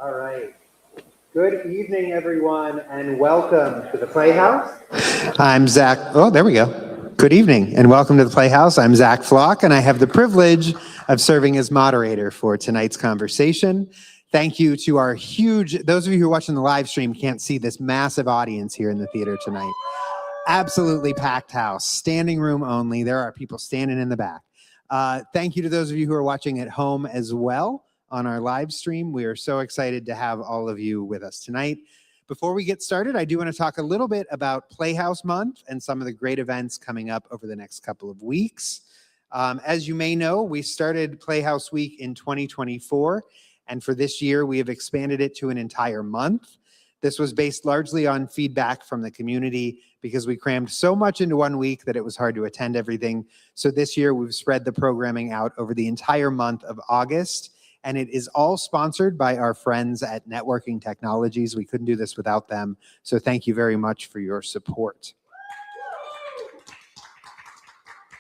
All right. Good evening, everyone, and welcome to the Playhouse. I'm Zach. Oh, there we go. Good evening, and welcome to the Playhouse. I'm Zach Flock, and I have the privilege of serving as moderator for tonight's conversation. Thank you to our those of you who are watching the live stream can't see this massive audience here in the theater tonight. Absolutely packed house, standing room only. There are people standing in the back. Thank you to those of you who are watching at home as well on our live stream. We are so excited to have all of you with us tonight. Before we get started, I do want to talk a little bit about Playhouse Month and some of the great events coming up over the next couple of weeks. As you may know, we started Playhouse Week in 2024, and for this year, we have expanded it to an entire month. This was based largely on feedback from the community because we crammed so much into 1 week that it was hard to attend everything. So this year, we've spread the programming out over the entire month of August, and it is all sponsored by our friends at Networking Technologies. We couldn't do this without them, so thank you very much for your support.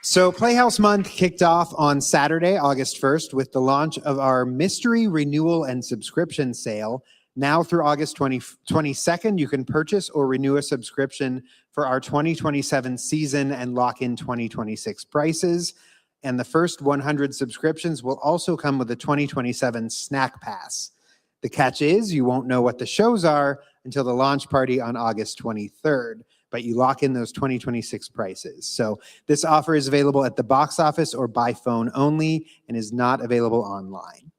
So Playhouse Month kicked off on Saturday, August 1st, with the launch of our mystery renewal and subscription sale. Now through August 22nd, you can purchase or renew a subscription for our 2027 season and lock in 2026 prices. And the first 100 subscriptions will also come with a 2027 snack pass. The catch is you won't know what the shows are until the launch party on August 23rd, but you lock in those 2026 prices. So this offer is available at the box office or by phone only and is not available online.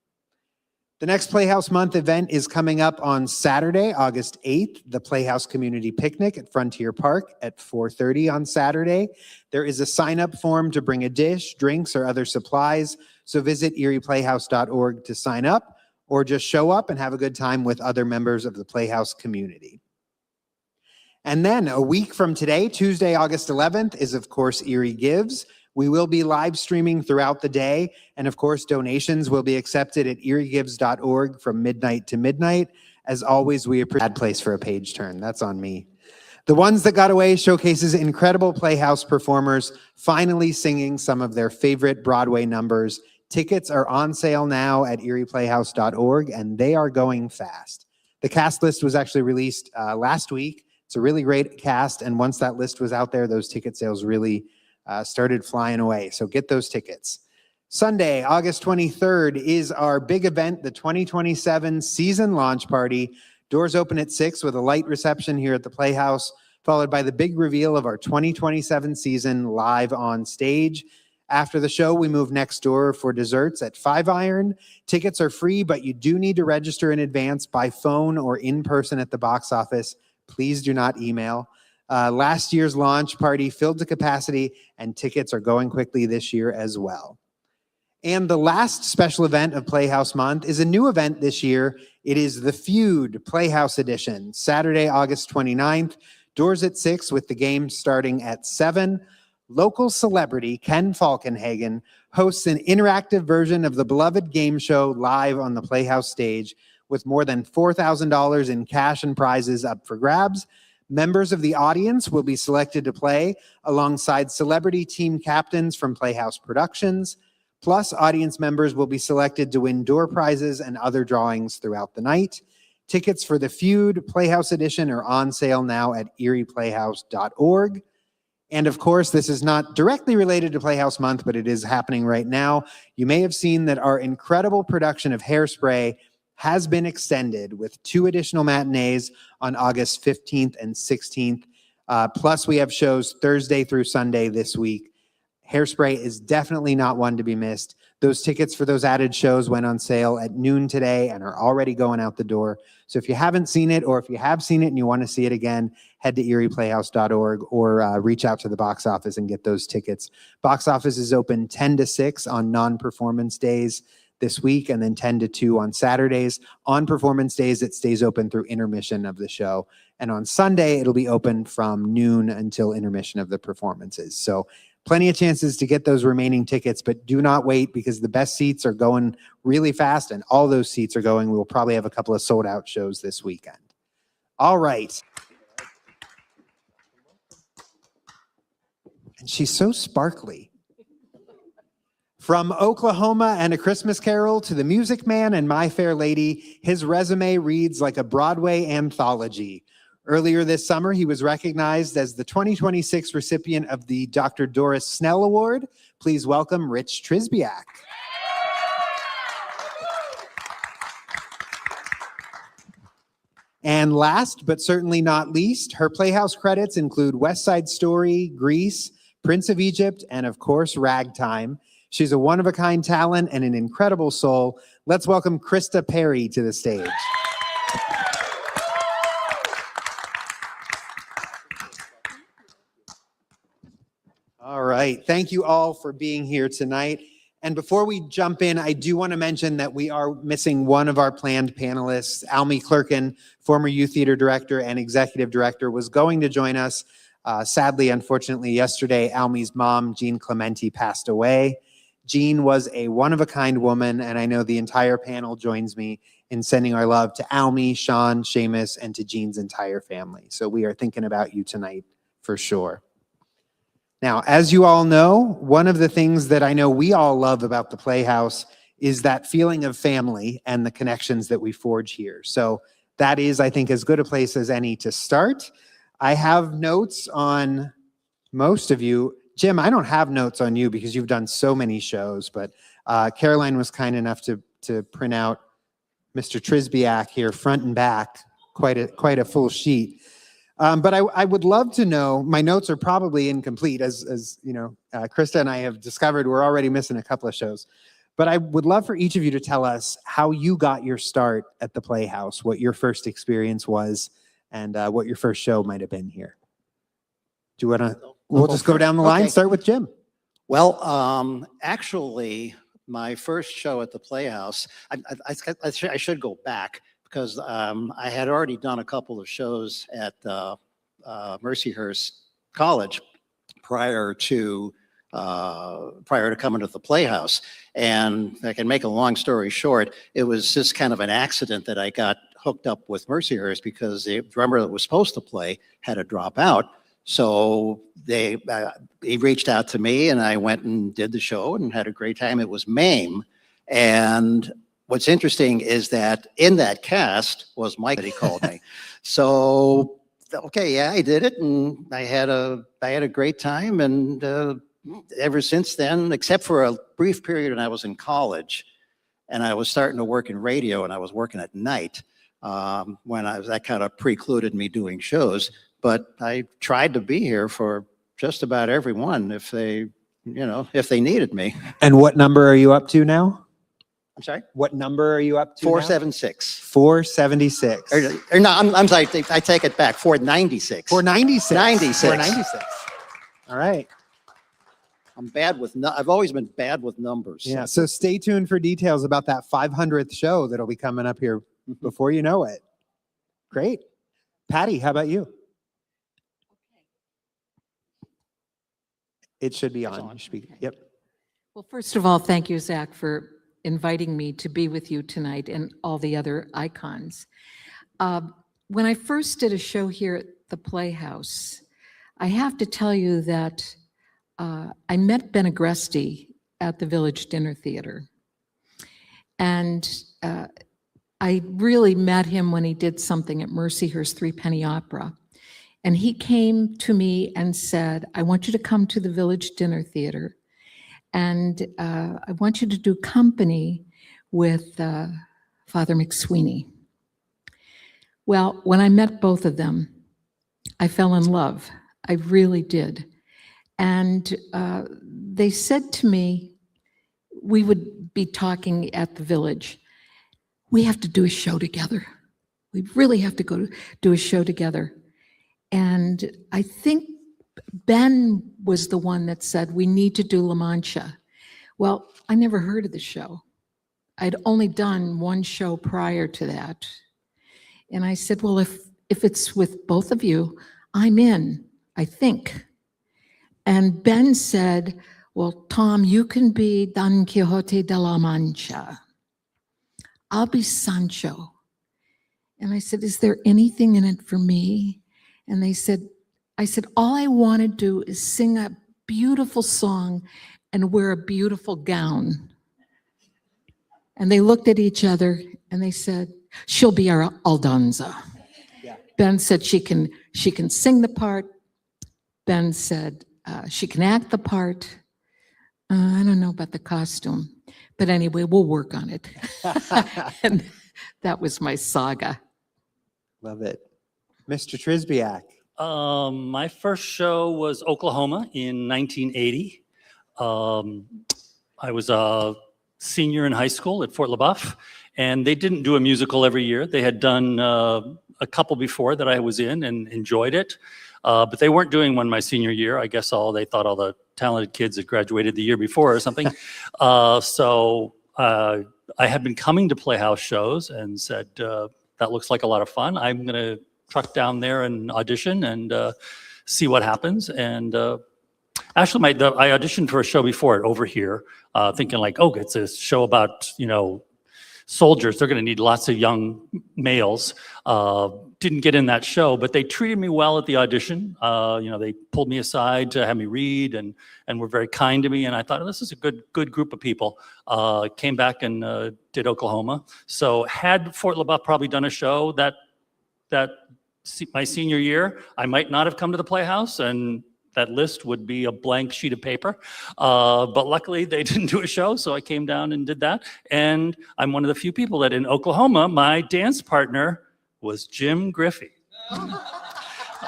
The next Playhouse Month event is coming up on Saturday, August 8th, the Playhouse Community Picnic at Frontier Park at 4:30 on Saturday. There is a sign-up form to bring a dish, drinks, or other supplies, so visit erieplayhouse.org to sign up, or just show up and have a good time with other members of the Playhouse community. And then a week from today, Tuesday, August 11th, is of course Erie Gives. We will be live streaming throughout the day, and of course donations will be accepted at eriegives.org from midnight to midnight. As always, we appreciate bad place for a page turn. That's on me. The Ones That Got Away showcases incredible Playhouse performers finally singing some of their favorite Broadway numbers. Tickets are on sale now at erieplayhouse.org, and they are going fast. The cast list was actually released last week. It's a really great cast, and once that list was out there, those ticket sales really started flying away. So get those tickets. Sunday, August 23rd, is our big event, the 2027 season launch party. Doors open at 6 with a light reception here at the Playhouse, followed by the big reveal of our 2027 season live on stage. After the show, we move next door for desserts at 5 Iron. Tickets are free, but you do need to register in advance by phone or in person at the box office. Please do not email. Last year's launch party filled to capacity, and tickets are going quickly this year as well. And the last special event of Playhouse Month is a new event this year. It is the Feud Playhouse Edition, Saturday, August 29th. Doors at 6 with the game starting at 7. Local celebrity Ken Falkenhagen hosts an interactive version of the beloved game show live on the Playhouse stage with more than $4,000 in cash and prizes up for grabs. Members of the audience will be selected to play alongside celebrity team captains from Playhouse Productions. Plus, audience members will be selected to win door prizes and other drawings throughout the night. Tickets for the Feud Playhouse Edition are on sale now at erieplayhouse.org. And of course, this is not directly related to Playhouse Month, but it is happening right now. You may have seen that our incredible production of Hairspray has been extended with 2 additional matinees on August 15th and 16th. Plus, we have shows Thursday through Sunday this week. Hairspray is definitely not one to be missed. Those tickets for those added shows went on sale at noon today and are already going out the door. So if you haven't seen it, or if you have seen it and you want to see it again, head to erieplayhouse.org or reach out to the box office and get those tickets. Box office is open 10 to 6 on non-performance days this week, and then 10 to 2 on Saturdays. On performance days, it stays open through intermission of the show. And on Sunday, it'll be open from noon until intermission of the performances. So plenty of chances to get those remaining tickets, but do not wait because the best seats are going really fast, and all those seats are going. We'll probably have a couple of sold out shows this weekend. All right. And she's so sparkly. From Oklahoma and A Christmas Carol to The Music Man and My Fair Lady, his resume reads like a Broadway anthology. Earlier this summer, he was recognized as the 2026 recipient of the Dr. Doris Snell Award. Please welcome Rich Tryzbiak. And last, but certainly not least, her Playhouse credits include West Side Story, Grease, Prince of Egypt, and of course, Ragtime. She's a one-of-a-kind talent and an incredible soul. Let's welcome Krista Perry to the stage. All right. Thank you all for being here tonight. And before we jump in, I do want to mention that we are missing one of our planned panelists. Almi Clerkin, former youth theater director and executive director, was going to join us. Sadly, unfortunately, yesterday, Almi's mom, Jean Clementi, passed away. Jean was a one-of-a-kind woman, and I know the entire panel joins me in sending our love to Almi, Sean, Seamus, and to Jean's entire family. So we are thinking about you tonight for sure. Now, as you all know, one of the things that I know we all love about the Playhouse is that feeling of family and the connections that we forge here. So that is, I think, as good a place as any to start. I have notes on most of you. Jim, I don't have notes on you because you've done so many shows, but Caroline was kind enough to print out Mr. Tryzbiak here, front and back, quite a full sheet. But I would love to know, my notes are probably incomplete, as you know, Krista and I have discovered we're already missing a couple of shows. But I would love for each of you to tell us how you got your start at the Playhouse, what your first experience was, and what your first show might have been here. Do you want to? We'll just go down the line. Okay. Start with Jim. Well, actually, my first show at the Playhouse, I should go back because I had already done a couple of shows at Mercyhurst College prior to coming to the Playhouse. And I can make a long story short, it was just kind of an accident that I got hooked up with Mercyhurst because the drummer that was supposed to play had to drop out. So he reached out to me and I went and did the show and had a great time. It was MAME. And what's interesting is that in that cast was Mike that he called me. So, okay, yeah, I did it and I had a great time. And ever since then, except for a brief period when I was in college and I was starting to work in radio and I was working at night, that kind of precluded me doing shows. But I tried to be here for just about everyone if they needed me. And what number are you up to now? I'm sorry? What number are you up to 476. 476. Or no, I'm sorry, I take it back. 496. 496. 96. 496. All right. I've always been bad with numbers. Yeah, so stay tuned for details about that 500th show that'll be coming up here before you know it. Great. Patti, how about you? It should be on. Yep. Well, first of all, thank you, Zach, for inviting me to be with you tonight and all the other icons. When I first did a show here at the Playhouse, I have to tell you that I met Ben Agresti at the Village Dinner Theater. And I really met him when he did something at Mercyhurst Threepenny Opera. And he came to me and said, I want you to come to the Village Dinner Theater and I want you to do company with Father McSweeney. Well, when I met both of them, I fell in love. I really did. And they said to me, we would be talking at the Village, we have to do a show together. We really have to do a show together. And I think Ben was the one that said, we need to do La Mancha. Well, I never heard of the show. I'd only done one show prior to that. And I said, well, if it's with both of you, I'm in, I think. And Ben said, well, Tom, you can be Don Quixote de la Mancha. I'll be Sancho. And I said, is there anything in it for me? And I said, all I want to do is sing a beautiful song and wear a beautiful gown. And they looked at each other and they said, she'll be our Aldonza. Yeah. Ben said she can sing the part. Ben said she can act the part. I don't know about the costume, but anyway, we'll work on it. And that was my saga. Love it. Mr. Tryzbiak. My first show was Oklahoma in 1980. I was a senior in high school at Fort LaBeouf, and they didn't do a musical every year. They had done a couple before that I was in and enjoyed it, but they weren't doing one my senior year. I guess they thought all the talented kids had graduated the year before or something. So I had been coming to Playhouse shows and said, that looks like a lot of fun. I'm going to truck down there and audition and see what happens. And actually, I auditioned for a show before it over here, thinking like, oh, it's a show about, soldiers. They're going to need lots of young males. Didn't get in that show, but they treated me well at the audition. They pulled me aside to have me read and were very kind to me. And I thought, oh, this is a good group of people. Came back and did Oklahoma. So had Fort LaBeouf probably done a show that my senior year, I might not have come to the Playhouse, and that list would be a blank sheet of paper. But luckily, they didn't do a show, so I came down and did that. And I'm one of the few people that in Oklahoma, my dance partner was Jim Griffey. Wow.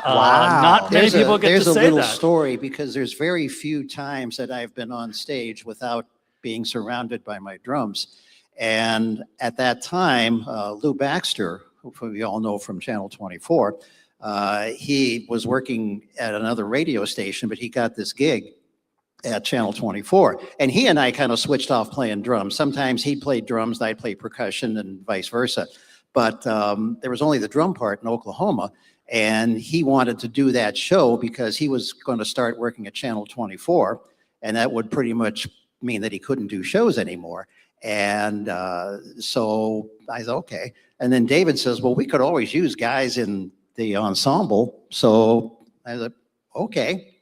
Not many people get to say that. There's a little story, because there's very few times that I've been on stage without being surrounded by my drums. And at that time, Lou Baxter, who we all know from Channel 24, he was working at another radio station, but he got this gig at Channel 24. And he and I kind of switched off playing drums. Sometimes he played drums, and I'd play percussion, and vice versa. But there was only the drum part in Oklahoma, and he wanted to do that show because he was going to start working at Channel 24, and that would pretty much mean that he couldn't do shows anymore. And so I said, okay. And then David says, well, we could always use guys in the ensemble. So I said, okay.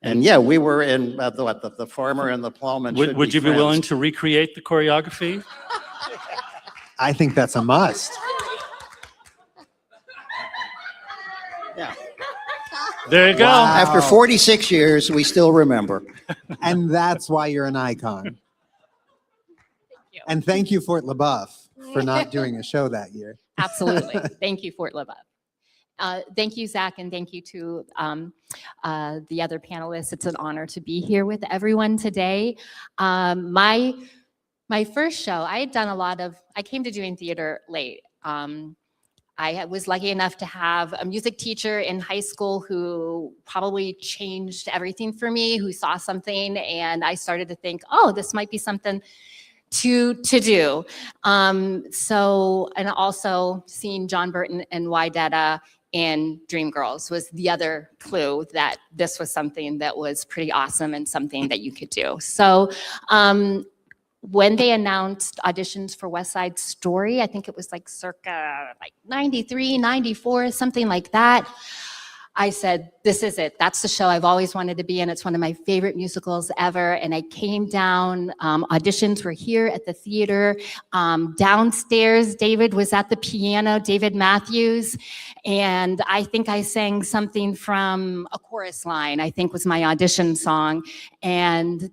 And yeah, we were in the farmer and the plowman. Would you be willing to recreate the choreography? I think that's a must. Yeah. There you go. Wow. After 46 years, we still remember. And that's why you're an icon. And thank you, Fort LaBeouf, for not doing a show that year. Absolutely. Thank you, Fort LaBeouf. Thank you, Zach, and thank you to the other panelists. It's an honor to be here with everyone today. My first show, I came to doing theater late. I was lucky enough to have a music teacher in high school who probably changed everything for me, who saw something, and I started to think, oh, this might be something to do. And also seeing John Burton and Wydetta in Dreamgirls was the other clue that this was something that was pretty awesome and something that you could do. So when they announced auditions for West Side Story, I think it was like circa 93, 94, something like that. I said, this is it. That's the show I've always wanted to be in. It's one of my favorite musicals ever. And I came down, auditions were here at the theater. Downstairs, David was at the piano, David Matthews. And I think I sang something from a chorus line, I think was my audition song. And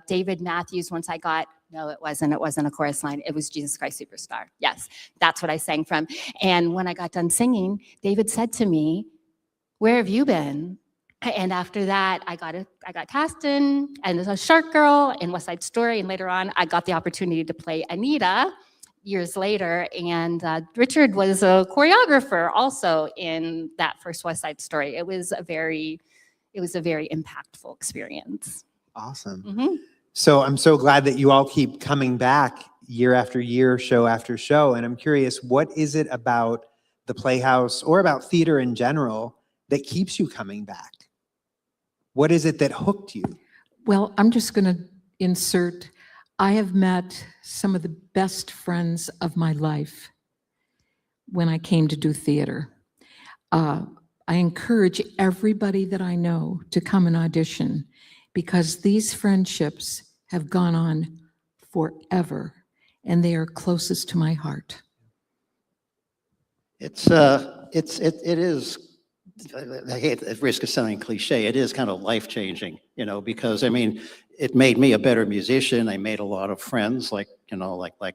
David Matthews, once I got, no, it wasn't a chorus line. It was Jesus Christ Superstar. Yes, that's what I sang from. And when I got done singing, David said to me, where have you been? And after that, I got cast in and a Shark Girl in West Side Story. And later on, I got the opportunity to play Anita years later. And Richard was a choreographer also in that first West Side Story. It was a very impactful experience. Awesome. Mm-hmm. So I'm so glad that you all keep coming back year after year, show after show. And I'm curious, what is it about the Playhouse or about theater in general that keeps you coming back? What is it that hooked you? Well, I'm just going to insert, I have met some of the best friends of my life when I came to do theater. I encourage everybody that I know to come and audition because these friendships have gone on forever and they are closest to my heart. It is, I hate at risk of sounding cliche, it is kind of life-changing, because I mean, it made me a better musician. I made a lot of friends, like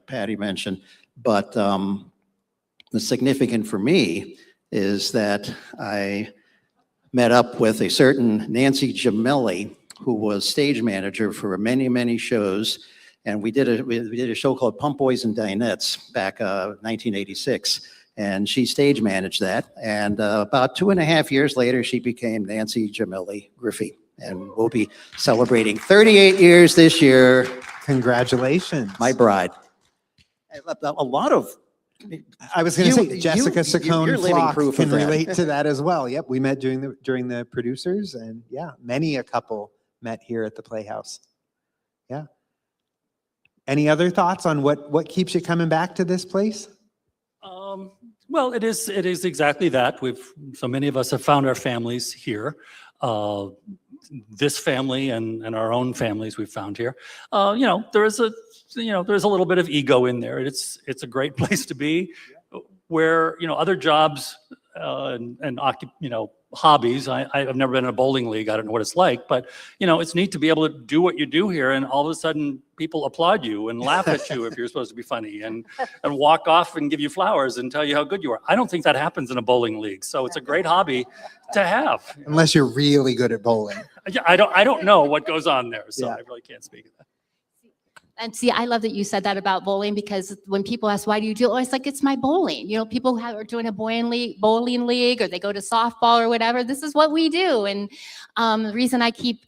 Patti mentioned. But the significant for me is that I met up with a certain Nancy Gemelli, who was stage manager for many, many shows. And we did a show called Pump Boys and Dinettes back 1986. And she stage managed that. And about 2.5 years later, she became Nancy Gemelli Griffey. And we'll be celebrating 38 years this year. Congratulations. My bride. A lot of... I was going to say, Jessica Saccone Flock proof can of that. relate to that as well. Yep, we met during the producers, and yeah, many a couple met here at the Playhouse. Yeah. Any other thoughts on what keeps you coming back to this place? Well, it is exactly that. So many of us have found our families here. This family and our own families we've found here. There is a little bit of ego in there. It's a great place to be, where other jobs and hobbies. I've never been in a bowling league. I don't know what it's like, but it's neat to be able to do what you do here, and all of a sudden people applaud you and laugh at you if you're supposed to be funny, and walk off and give you flowers and tell you how good you are. I don't think that happens in a bowling league, so it's a great hobby to have. Unless you're really good at bowling. Yeah, I don't know what goes on there, so Yeah. I really can't speak of that. And see, I love that you said that about bowling, because when people ask, why do you do it? Oh, it's like, it's my bowling. People are doing a bowling league, or they go to softball or whatever. This is what we do. And the reason I keep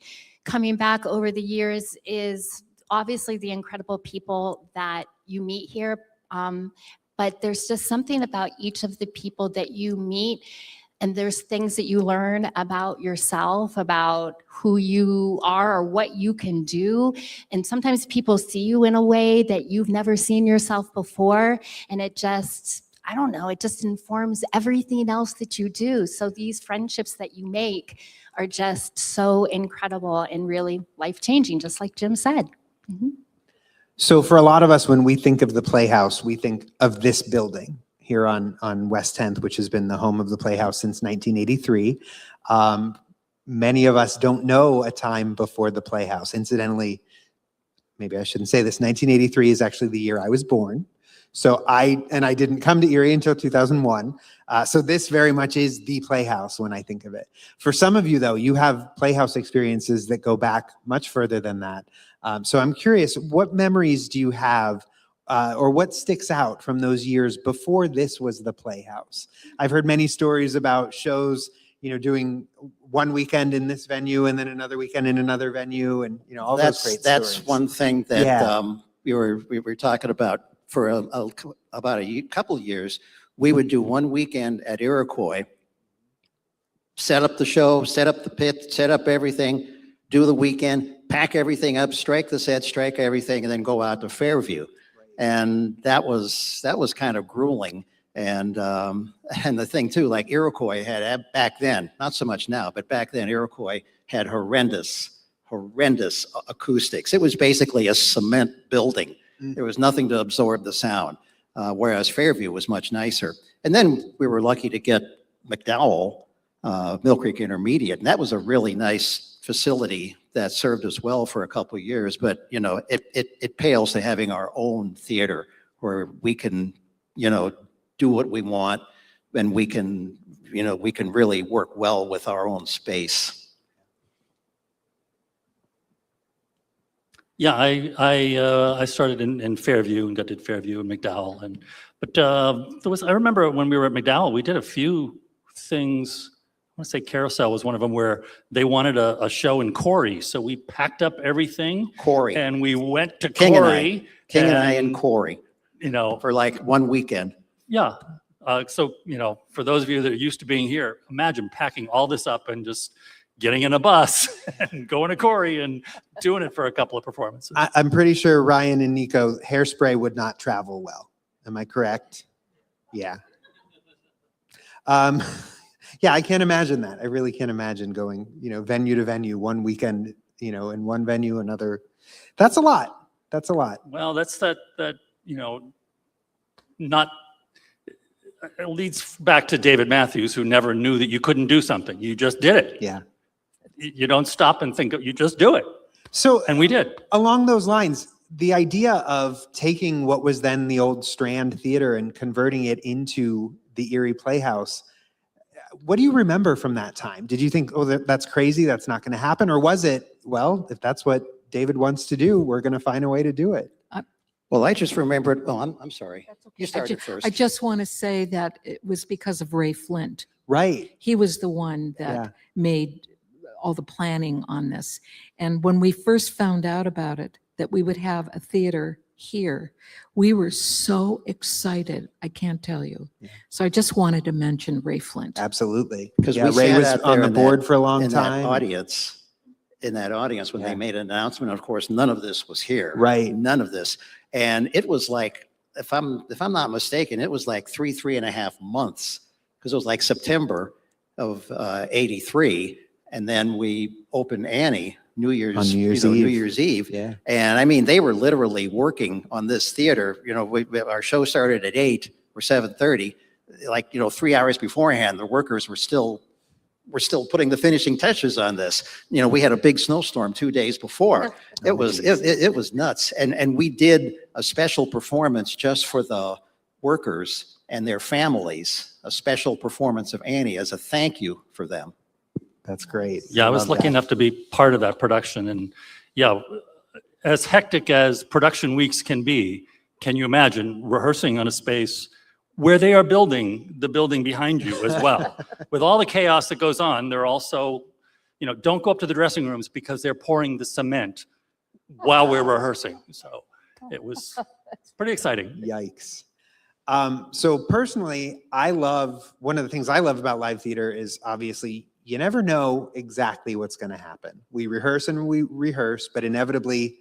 coming back over the years is obviously the incredible people that you meet here. But there's just something about each of the people that you meet, and there's things that you learn about yourself, about who you are or what you can do. And sometimes people see you in a way that you've never seen yourself before. And it just, I don't know, it just informs everything else that you do. So these friendships that you make are just so incredible and really life-changing, just like Jim said. Mhm. So for a lot of us, when we think of the Playhouse, we think of this building here on West 10th, which has been the home of the Playhouse since 1983. Many of us don't know a time before the Playhouse. Incidentally, maybe I shouldn't say this, 1983 is actually the year I was born. So I didn't come to Erie until 2001. So this very much is the Playhouse when I think of it. For some of you though, you have Playhouse experiences that go back much further than that. So I'm curious, what memories do you have or what sticks out from those years before this was the Playhouse? I've heard many stories about shows, doing one weekend in this venue and then another weekend in another venue, and all those great stories. That's one thing that we were talking about for about a couple of years. We would do one weekend at Iroquois, set up the show, set up the pit, set up everything, do the weekend, pack everything up, strike the set, strike everything, and then go out to Fairview. And that was kind of grueling. And the thing too, like Iroquois had back then, not so much now, but back then Iroquois had horrendous acoustics. It was basically a cement building. There was nothing to absorb the sound, whereas Fairview was much nicer. And then we were lucky to get McDowell, Mill Creek Intermediate, and that was a really nice facility that served us well for a couple of years. But it pales to having our own theater where we can do what we want, and we can really work well with our own space. Yeah, I started in Fairview and got to Fairview and McDowell, I remember when we were at McDowell, we did a few things. I want to say Carousel was one of them, where they wanted a show in Corey, so we packed up everything. Corey. And we went to King Corey. And I in Corey. For like one weekend. Yeah. So for those of you that are used to being here, imagine packing all this up and just getting in a bus and going to Corey and doing it for a couple of performances. I'm pretty sure Ryan and Nico, Hairspray would not travel well. Am I correct? Yeah. Yeah, I can't imagine that. I really can't imagine going, venue to venue, one weekend, in one venue, another. That's a lot. That's a lot. Well, that's that not. It leads back to David Matthews, who never knew that you couldn't do something. You just did it. Yeah. You don't stop and think, you just do it. And we did. Along those lines, the idea of taking what was then the old Strand Theater and converting it into the Erie Playhouse, what do you remember from that time? Did you think, that's crazy, that's not going to happen? Or was it, well, if that's what David wants to do, we're going to find a way to do it? Well, I just remembered, I'm sorry. Okay. You started first. I just want to say that it was because of Ray Flint. Right. He was the one that made all the planning on this. And when we first found out about it, that we would have a theater here, we were so excited. I can't tell you. Yeah. So I just wanted to mention Ray Flint. Absolutely. Because Ray was on the board for a long time. In that audience when they made an announcement, of course, none of this was here. Right. None of this. And it was like, if I'm not mistaken, it was like 3.5 months, because it was like September of 83. And then we opened Annie New Year's Eve. Yeah. And I mean, they were literally working on this theater. Our show started at 8 or 7:30. Like, 3 hours beforehand, the workers were still putting the finishing touches on this. We had a big snowstorm 2 days before. It was nuts. And we did a special performance just for the workers and their families, a special performance of Annie as a thank you for them. That's great. Yeah, I was lucky enough to be part of that production. And yeah, as hectic as production weeks can be, can you imagine rehearsing on a space where they are building the building behind you as well? With all the chaos that goes on, they're also don't go up to the dressing rooms because they're pouring the cement while we're rehearsing. So it was pretty exciting. Yikes. So personally, one of the things I love about live theater is obviously you never know exactly what's going to happen. We rehearse and we rehearse, but inevitably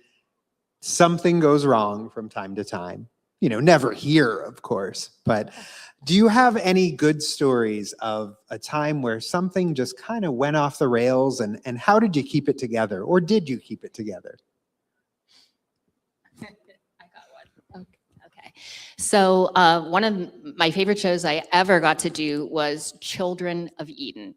something goes wrong from time to time. Never here, of course, but do you have any good stories of a time where something just kind of went off the rails, and how did you keep it together, or did you keep it together? I got one. Okay. So one of my favorite shows I ever got to do was Children of Eden.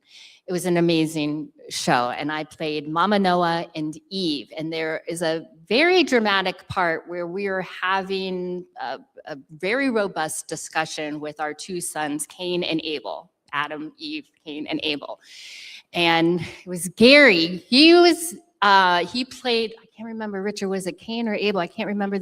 It was an amazing show, and I played Mama Noah and Eve, and there is a very dramatic part where we are having a very robust discussion with our two sons, Cain and Abel, Adam, Eve, Cain, and Abel. And it was Gary. He played, I can't remember, Richard, was it Cain or Abel? I can't remember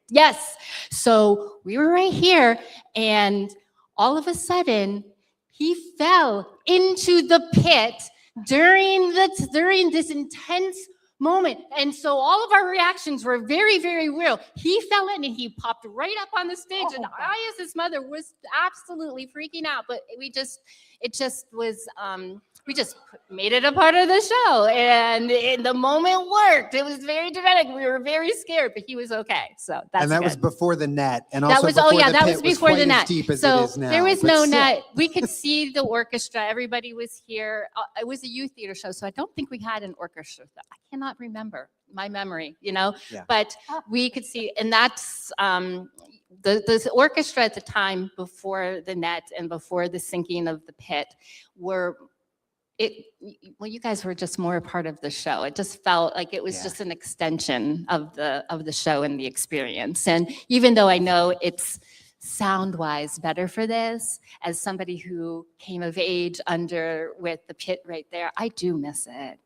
yes. So we were right here, and all of a sudden, he fell into the pit during this intense moment. And so all of our reactions were very, very real. He fell in and he popped right up on the stage. And I, as his mother, was absolutely freaking out. But we just made it a part of the show. And the moment worked. It was very dramatic. We were very scared, but he was okay. So that's And that good. was before the net. And That also was, before that the was pit before quite the as net. deep as So it is now. there was But no still. net. We could see the orchestra. Everybody was here. It was a youth theater show, so I don't think we had an orchestra. I cannot remember my memory, Yeah. But we could see, and that's the orchestra at the time before the net and before the sinking of the pit you guys were just more a part of the show. It just felt like it was just an extension of the show and the experience. And even though I know it's sound-wise better for this, as somebody who came of age with the pit right there, I do miss it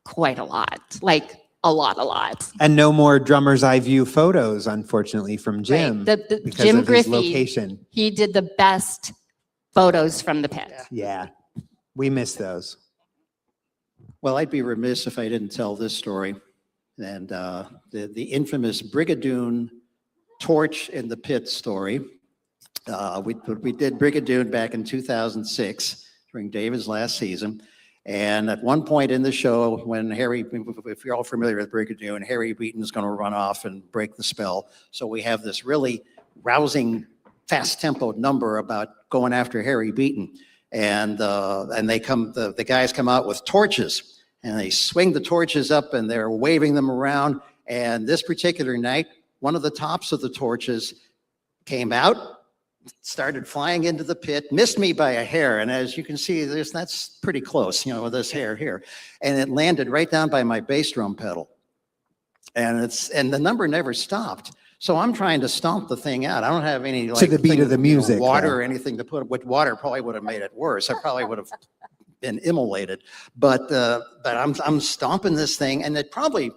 quite a lot, like a lot. And no more drummer's eye view photos, unfortunately, from Jim. Right. The because Jim of his Griffey, location. he did the best photos from the pit. Yeah, we miss those. Well, I'd be remiss if I didn't tell this story. And the infamous Brigadoon torch in the pit story. We did Brigadoon back in 2006 during David's last season. And at one point in the show, when Harry, if you're all familiar with Brigadoon, Harry Beaton's going to run off and break the spell. So we have this really rousing, fast-tempoed number about going after Harry Beaton. And the guys come out with torches, and they swing the torches up, and they're waving them around. And this particular night, one of the tops of the torches came out, started flying into the pit, missed me by a hair. And as you can see, that's pretty close, with this hair here. And it landed right down by my bass drum pedal. And the number never stopped. So I'm trying to stomp the thing out. I don't have any To the beat of the music, water or anything to put. With water probably would have made it worse. I probably would have been immolated. But I'm stomping this thing, and there's probably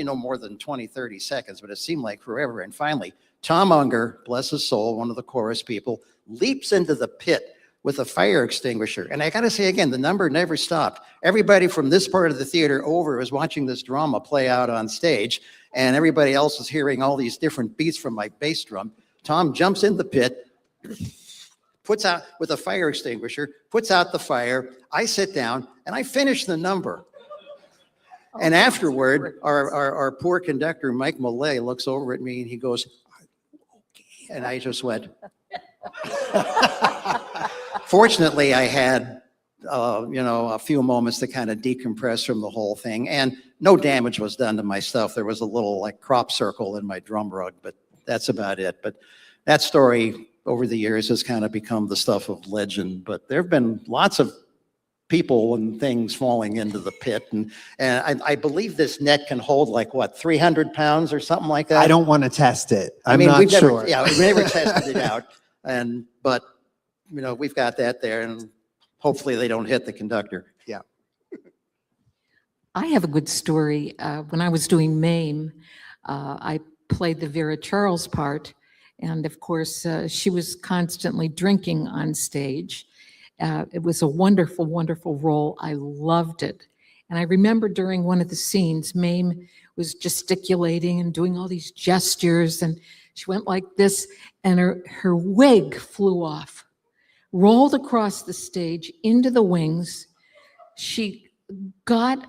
no more than 20, 30 seconds, but it seemed like forever. And finally, Tom Unger, bless his soul, one of the chorus people, leaps into the pit with a fire extinguisher. And I got to say again, the number never stopped. Everybody from this part of the theater over was watching this drama play out on stage, and everybody else was hearing all these different beats from my bass drum. Tom jumps in the pit, puts out with a fire extinguisher, puts out the fire. I sit down and I finish the number. And afterward, our poor conductor, Mike Millay, looks over at me and he goes, okay. And I just went. Fortunately, I had, a few moments to kind of decompress from the whole thing, and no damage was done to my stuff. There was a little crop circle in my drum rug, but that's about it. But that story over the years has kind of become the stuff of legend. But there have been lots of people and things falling into the pit, and I believe this net can hold 300 pounds or something like that. I don't want to test it. I mean, not we've sure. we've never tested it out, but we've got that there, and hopefully they don't hit the conductor. Yeah. I have a good story. When I was doing MAME, I played the Vera Charles part. And of course, she was constantly drinking on stage. It was a wonderful, wonderful role. I loved it. And I remember during one of the scenes, Mame was gesticulating and doing all these gestures, and she went like this, and her wig flew off, rolled across the stage into the wings. She got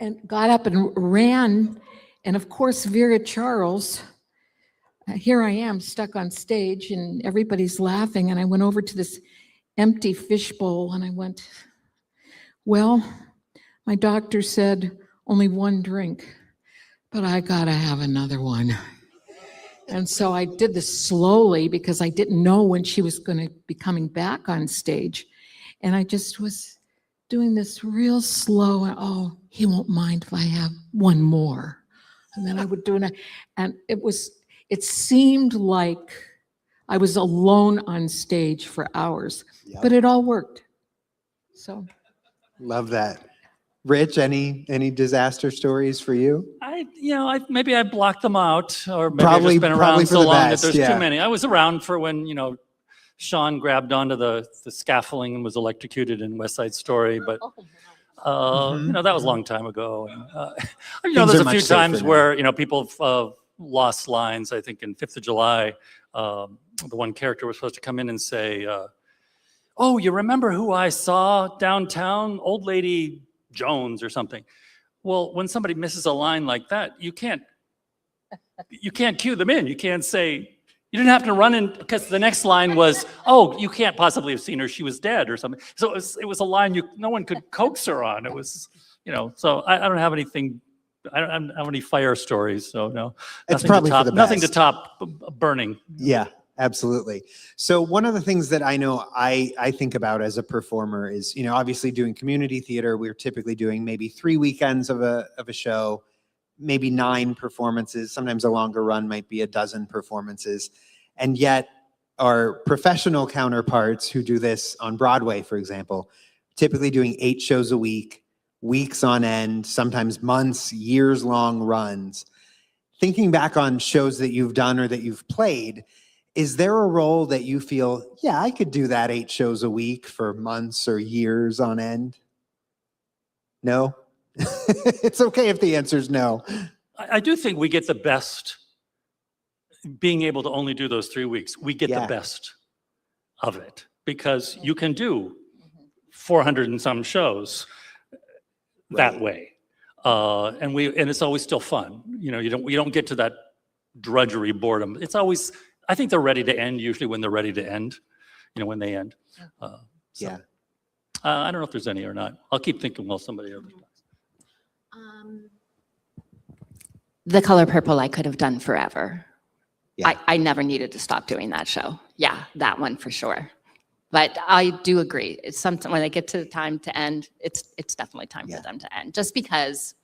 up and ran, and of course, Vera Charles, here I am stuck on stage, and everybody's laughing, and I went over to this empty fishbowl, and I went, well, my doctor said only one drink, but I gotta have another one. And so I did this slowly because I didn't know when she was going to be coming back on stage. And I just was doing this real slow. And, oh, he won't mind if I have one more. And then I would do it. And it seemed like I was alone on stage for hours, but it all worked. So. Love that. Rich, any disaster stories for you? Maybe I blocked them out, or maybe I've Probably- just been probably around for so the long best, that there's yeah. too many. I was around for when, Sean grabbed onto the scaffolding and was electrocuted in West Side Story, but that was a long time ago. And, Things there's are a few much safer times now. where, people have lost lines. I think in 5th of July, the one character was supposed to come in and say, oh, you remember who I saw downtown? Old Lady Jones or something. Well, when somebody misses a line like that, you can't cue them in. You can't say, you didn't have to run in, because the next line was, oh, you can't possibly have seen her, she was dead or something. So it was a line no one could coax her on. It was, so I don't have anything, I don't have any fire stories, so no. It's Nothing probably to top, for the nothing to best. top burning. Yeah, absolutely. So one of the things that I know I think about as a performer is, obviously doing community theater, we're typically doing maybe 3 weekends of a show, maybe 9 performances. Sometimes a longer run might be a dozen performances. And yet our professional counterparts who do this on Broadway, for example, typically doing 8 shows a week, weeks on end, sometimes months, years long runs. Thinking back on shows that you've done or that you've played, is there a role that you feel, yeah, I could do that 8 shows a week for months or years on end? No? It's okay if the answer is no. I do think we get the best being able to only do those 3 weeks. We get the best of it because you can do 400 and some shows that way. And it's always still fun. You don't get to that drudgery boredom. It's always, I think they're ready to end usually when they're ready to end, when they end. Yeah. I don't know if there's any or not. I'll keep thinking while somebody else talks. The Color Purple I could have done forever. Yeah. I never needed to stop doing that show. Yeah, that one for sure. But I do agree. It's something when they get to the time to end, it's definitely time for them to end. Just because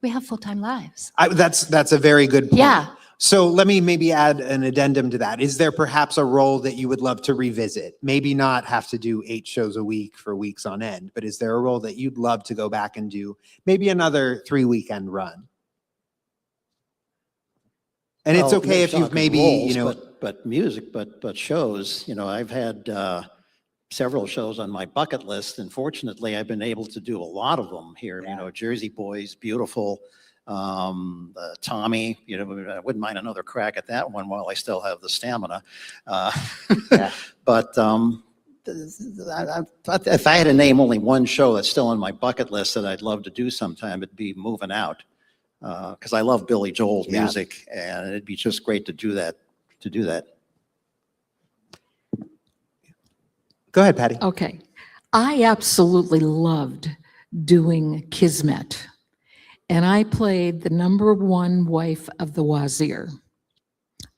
we have full-time lives. That's a very good point. Yeah. So let me maybe add an addendum to that. Is there perhaps a role that you would love to revisit? Maybe not have to do 8 shows a week for weeks on end, but is there a role that you'd love to go back and do maybe another 3-weekend run? And it's okay if you've maybe, But music, but shows, I've had several shows on my bucket list, and fortunately, I've been able to do a lot of them here. Jersey Boys, beautiful. Tommy, I wouldn't mind another crack at that one while I still have the stamina. But if I had to name only one show that's still on my bucket list that I'd love to do sometime, it'd be Moving Out. Because I love Billy Joel's music, and it'd be just great to do that. Go ahead, Patti. Okay. I absolutely loved doing Kismet. And I played the #1 wife of the Wazir,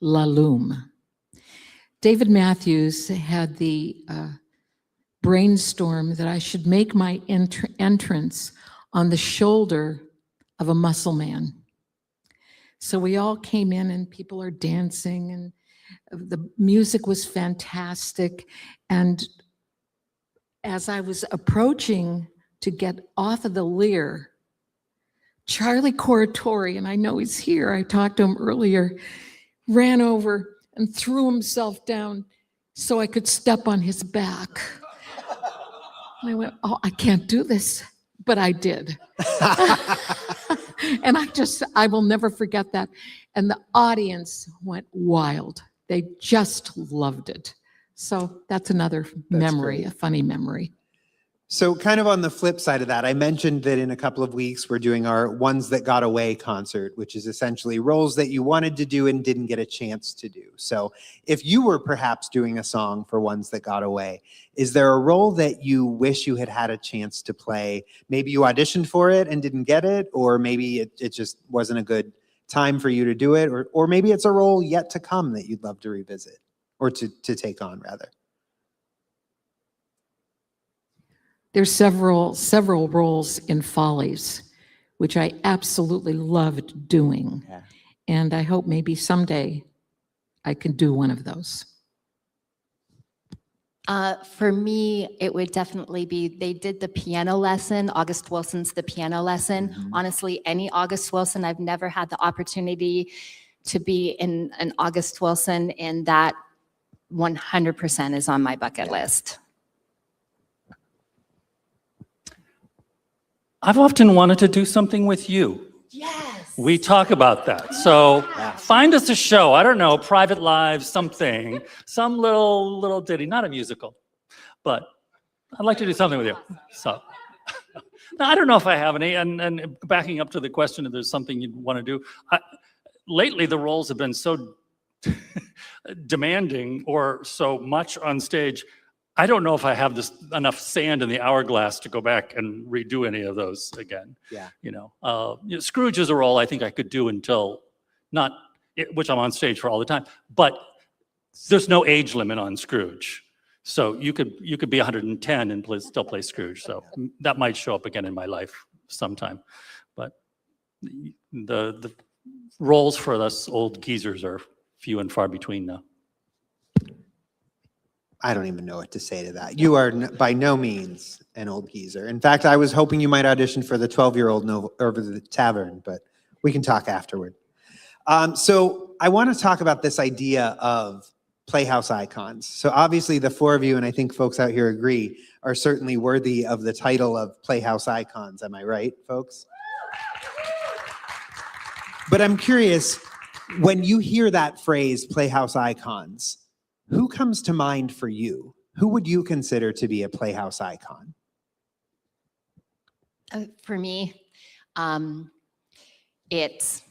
La Lume. David Matthews had the brainstorm that I should make my entrance on the shoulder of a muscle man. So we all came in and people are dancing and the music was fantastic. And as I was approaching to get off of the Lear, Charlie Coratori, and I know he's here, I talked to him earlier, ran over and threw himself down so I could step on his back. And I went, oh, I can't do this. but I did. And I will never forget that. And the audience went wild. They just loved it. So that's another memory, great. a funny memory. So kind of on the flip side of that, I mentioned that in a couple of weeks, we're doing our Ones That Got Away concert, which is essentially roles that you wanted to do and didn't get a chance to do. So if you were perhaps doing a song for Ones That Got Away, is there a role that you wish you had had a chance to play? Maybe you auditioned for it and didn't get it, or maybe it just wasn't a good time for you to do it, or maybe it's a role yet to come that you'd love to revisit, or to take on, rather. There's several roles in Follies, which I absolutely loved doing. Yeah. And I hope maybe someday I can do one of those. For me, it would definitely be, they did the piano lesson, August Wilson's The Piano Lesson. Mhm. Honestly, any August Wilson, I've never had the opportunity to be in an August Wilson, and that 100% is on my bucket list. I've often wanted to do something with you. Yes. We talk about that. So find us a show. I don't know, Private Lives, something, some little ditty, not a musical, but I'd like to do something with you. So now, I don't know if I have any. And backing up to the question, if there's something you'd want to do. Lately, the roles have been so demanding or so much on stage. I don't know if I have enough sand in the hourglass to go back and redo any of those again. Yeah. Scrooge is a role I think I could do until which I'm on stage for all the time, but there's no age limit on Scrooge. So you could be 110 and still play Scrooge. So that might show up again in my life sometime. But the roles for us old geezers are few and far between now. I don't even know what to say to that. You are by no means an old geezer. In fact, I was hoping you might audition for the 12-year-old over the tavern, but we can talk afterward. So I want to talk about this idea of Playhouse Icons. So obviously the four of you, and I think folks out here agree, are certainly worthy of the title of Playhouse Icons. Am I right, folks? But I'm curious, when you hear that phrase, Playhouse Icons, who comes to mind for you? Who would you consider to be a Playhouse icon? For me, it's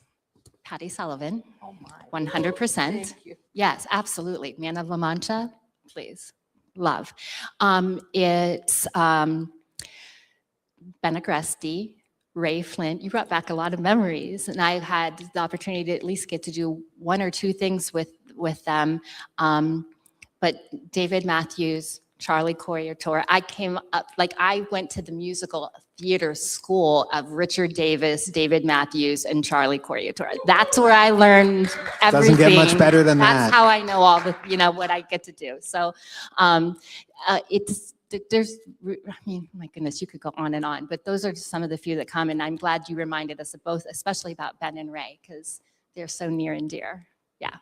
Patti Sullivan, 100%. Yes, absolutely. Man of La Mancha, please, love. It's Ben Agresti, Ray Flint. You brought back a lot of memories, and I had the opportunity to at least get to do one or two things with them. But David Matthews, Charlie Courier-Tor, I came up, I went to the musical theater school of Richard Davis, David Matthews, and Charlie Courier-Tor. That's where I learned everything. Doesn't get much better than that. That's how I know all the, what I get to do. So there's, my goodness, you could go on and on, but those are just some of the few that come, and I'm glad you reminded us of both, especially about Ben and Ray, because they're so near and dear. Yeah.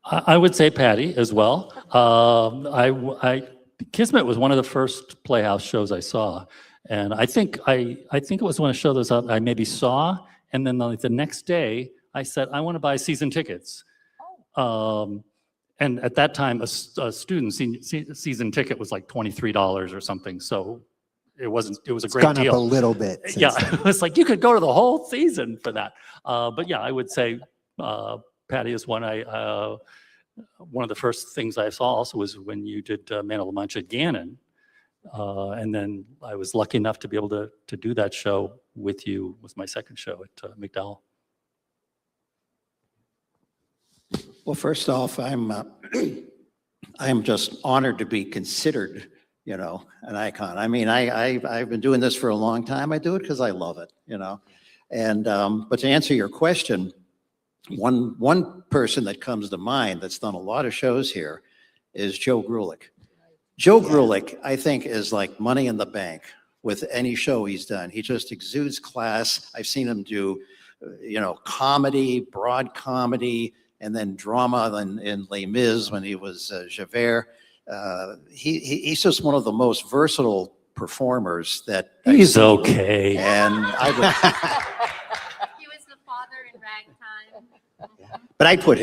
I would say Patti as well. Kismet was one of the first Playhouse shows I saw, and I think it was one of the shows that I maybe saw, and then the next day I said I want to buy season tickets. And at that time, a student season ticket was like $23 or something. So it was a great deal. It's gone up a little bit. Yeah, it was like you could go to the whole season for that. But yeah, I would say Patti is one. One of the first things I saw also was when you did Man of La Mancha at Gannon, and then I was lucky enough to be able to do that show with you. Was my second show at McDowell. Well, first off, I'm just honored to be considered, an icon. I mean, I've been doing this for a long time. I do it because I love it, And but to answer your question, one person that comes to mind that's done a lot of shows here is Joe Grulich. Joe Grulich, I think, is like money in the bank with any show he's done. He just exudes class. I've seen him do, comedy, broad comedy, and then drama in Les Mis when he was Javert. He's just one of the most versatile performers that He's okay. and I would, He was the father in ragtime. but I put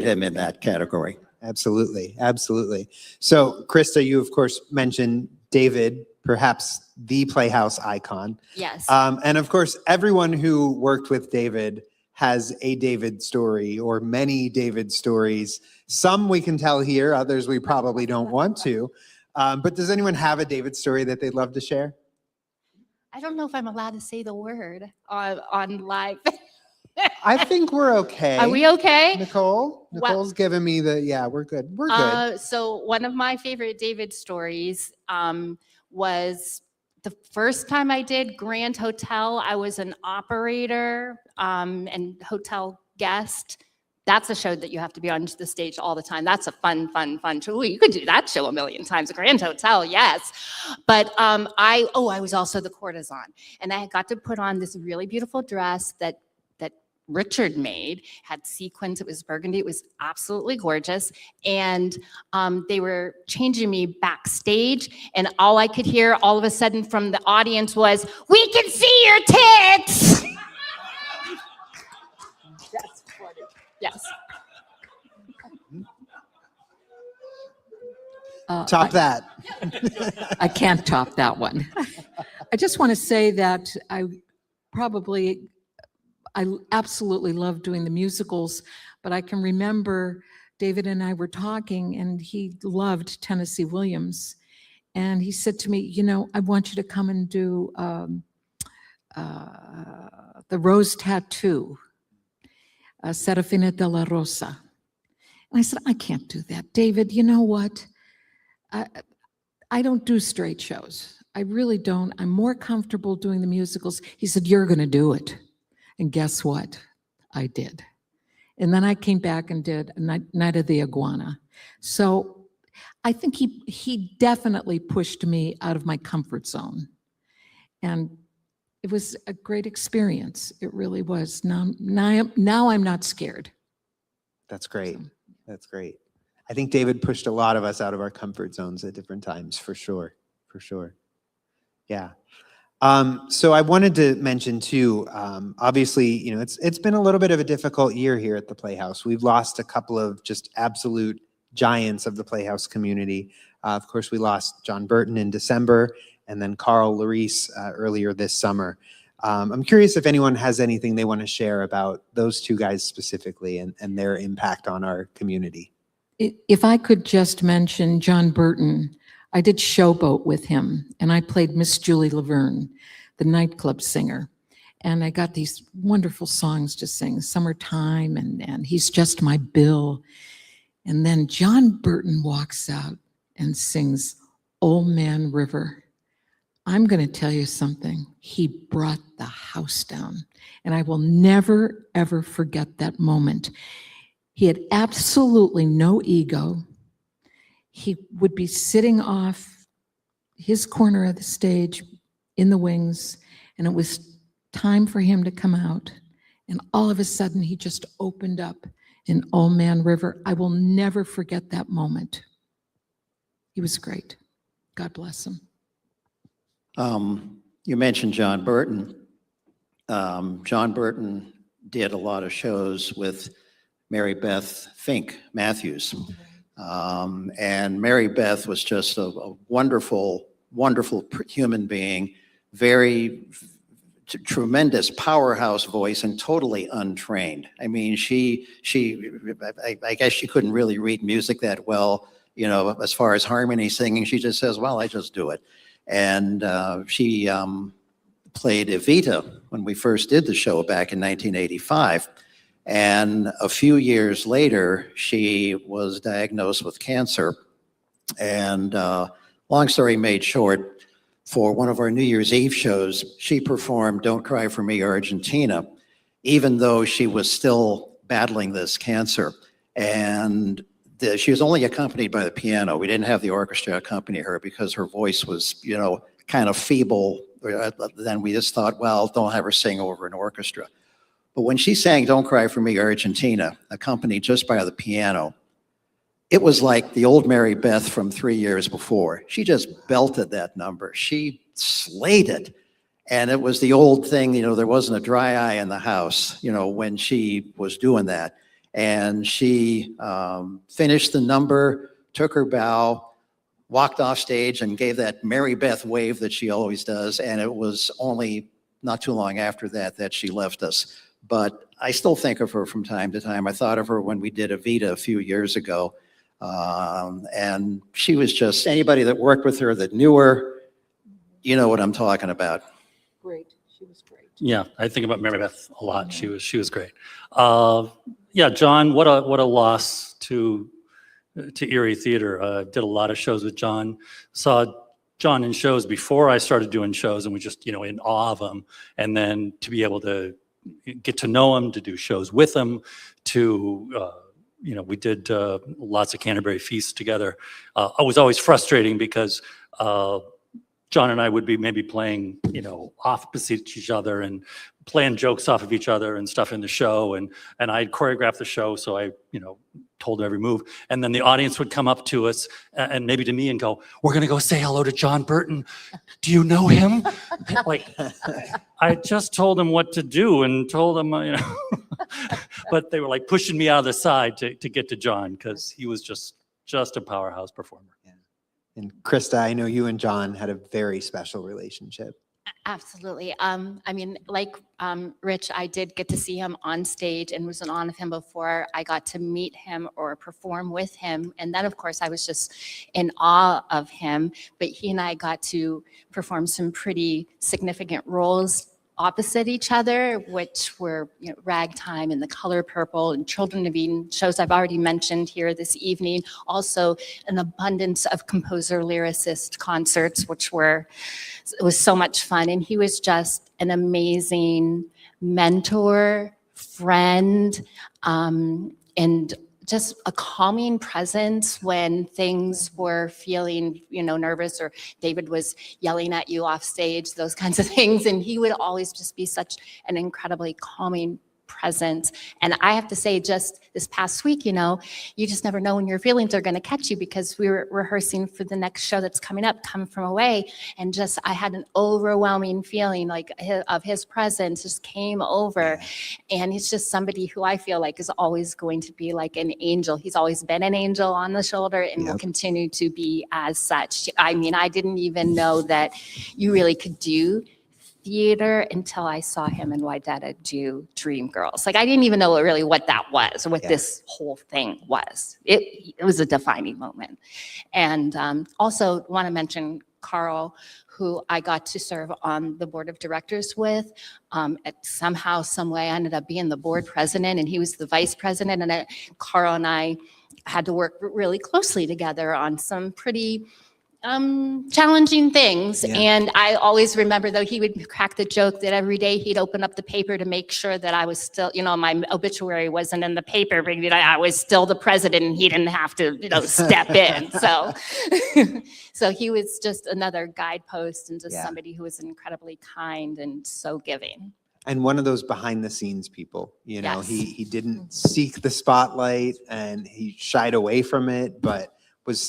him in that category. Absolutely, absolutely. So, Krista, you of course mentioned David, perhaps the Playhouse icon. Yes. And of course, everyone who worked with David has a David story or many David stories. Some we can tell here, others we probably don't want to. But does anyone have a David story that they'd love to share? I don't know if I'm allowed to say the word on live. I think we're okay. Are we okay? Nicole? Well- Nicole's giving me the, yeah, we're good. We're good. So one of my favorite David stories was the first time I did Grand Hotel. I was an operator and hotel guest. That's a show that you have to be on the stage all the time. That's a fun show. You could do that show a million times. A Grand Hotel, yes. But I was also the courtesan, and I got to put on this really beautiful dress that Richard made, had sequins, it was burgundy, it was absolutely gorgeous. And they were changing me backstage, and all I could hear all of a sudden from the audience was, "We can see your tits!" That's funny. Yes. Top that. I can't top that one. I just want to say that I absolutely love doing the musicals, but I can remember David and I were talking, and he loved Tennessee Williams. And he said to me, you know, I want you to come and do the Rose Tattoo, Serafina de la Rosa. And I said, I can't do that. David, you know what? I don't do straight shows. I really don't. I'm more comfortable doing the musicals. He said, you're going to do it. And guess what? I did. And then I came back and did Night of the Iguana. So I think he definitely pushed me out of my comfort zone. And it was a great experience. It really was. Now I'm not scared. That's great. That's great. I think David pushed a lot of us out of our comfort zones at different times, for sure. For sure. Yeah. So I wanted to mention too, obviously, you know, it's been a little bit of a difficult year here at the Playhouse. We've lost a couple of just absolute giants of the Playhouse community. Of course, we lost John Burton in December, and then Carl Larice earlier this summer. I'm curious if anyone has anything they want to share about those two guys specifically and their impact on our community. If I could just mention John Burton, I did Showboat with him, and I played Miss Julie Laverne, the nightclub singer. And I got these wonderful songs to sing, Summertime and He's Just My Bill. And then John Burton walks out and sings Old Man River. I'm going to tell you something. He brought the house down, and I will never, ever forget that moment. He had absolutely no ego. He would be sitting off his corner of the stage in the wings, and it was time for him to come out. And all of a sudden, he just opened up in Old Man River. I will never forget that moment. He was great. God bless him. You mentioned John Burton. John Burton did a lot of shows with Mary Beth Fink Matthews. And Mary Beth was just a wonderful, wonderful human being, very tremendous powerhouse voice and totally untrained. I mean, I guess she couldn't really read music that well, you know, as far as harmony singing. She just says, well, I just do it. And she played Evita when we first did the show back in 1985. And a few years later, she was diagnosed with cancer. And long story made short, for one of our New Year's Eve shows, she performed Don't Cry for Me, Argentina, even though she was still battling this cancer. And she was only accompanied by the piano. We didn't have the orchestra accompany her because her voice was, you know, kind of feeble. Then we just thought, well, don't have her sing over an orchestra. But when she sang Don't Cry for Me, Argentina, accompanied just by the piano, it was like the old Mary Beth from 3 years before. She just belted that number. She slayed it. And it was the old thing, there wasn't a dry eye in the house, when she was doing that. And she finished the number, took her bow, walked off stage and gave that Mary Beth wave that she always does. And it was only not too long after that she left us. But I still think of her from time to time. I thought of her when we did Evita a few years ago. And she was just, anybody that worked with her that knew her, you know what I'm talking about. Great. She was great. Yeah, I think about Mary Beth a lot. She was great. Yeah, John, what a loss to Erie Theater. Did a lot of shows with John. Saw John in shows before I started doing shows, and we just, in awe of him. And then to be able to get to know him, to do shows with him, to we did lots of Canterbury feasts together. It was always frustrating because John and I would be maybe playing, opposite each other and playing jokes off of each other and stuff in the show. And I'd choreograph the show, so I, told every move. And then the audience would come up to us and maybe to me and go, "We're going to go say hello to John Burton. Do you know him?" Like, I just told him what to do and told him, but they were like pushing me out of the side to get to John because he was just a powerhouse performer. And Krista, I know you and John had a very special relationship. Absolutely. Like Rich, I did get to see him on stage and was in awe of him before I got to meet him or perform with him. And then, of course, I was just in awe of him. But he and I got to perform some pretty significant roles opposite each other, which were Ragtime and The Color Purple and Children of Eden, shows I've already mentioned here this evening. Also an abundance of composer-lyricist concerts, it was so much fun. And he was just an amazing mentor, friend, and just a calming presence when things were feeling, nervous, or David was yelling at you off stage, those kinds of things. And he would always just be such an incredibly calming presence. And I have to say, just this past week, you just never know when your feelings are going to catch you, because we were rehearsing for the next show that's coming up, Come From Away. And I had an overwhelming feeling of his presence just came over. And he's just somebody who I feel like is always going to be like an angel. He's always been an angel on the shoulder and will continue to be as such. I didn't even know that you really could do theater until I saw him and Wydetta do Dreamgirls. I didn't even know what that was, or what this whole thing was. It was a defining moment. And also want to mention Carl, who I got to serve on the board of directors with. Somehow, some way, I ended up being the board president, and he was the vice president. And Carl and I had to work really closely together on some pretty challenging things. And I always remember, though, he would crack the joke that every day he'd open up the paper to make sure that I was still, my obituary wasn't in the paper, but I was still the president and he didn't have to, step in. So he was just another guidepost and just somebody who was incredibly kind and so giving. And one of those behind the scenes people, he didn't seek the spotlight and he shied away from it, but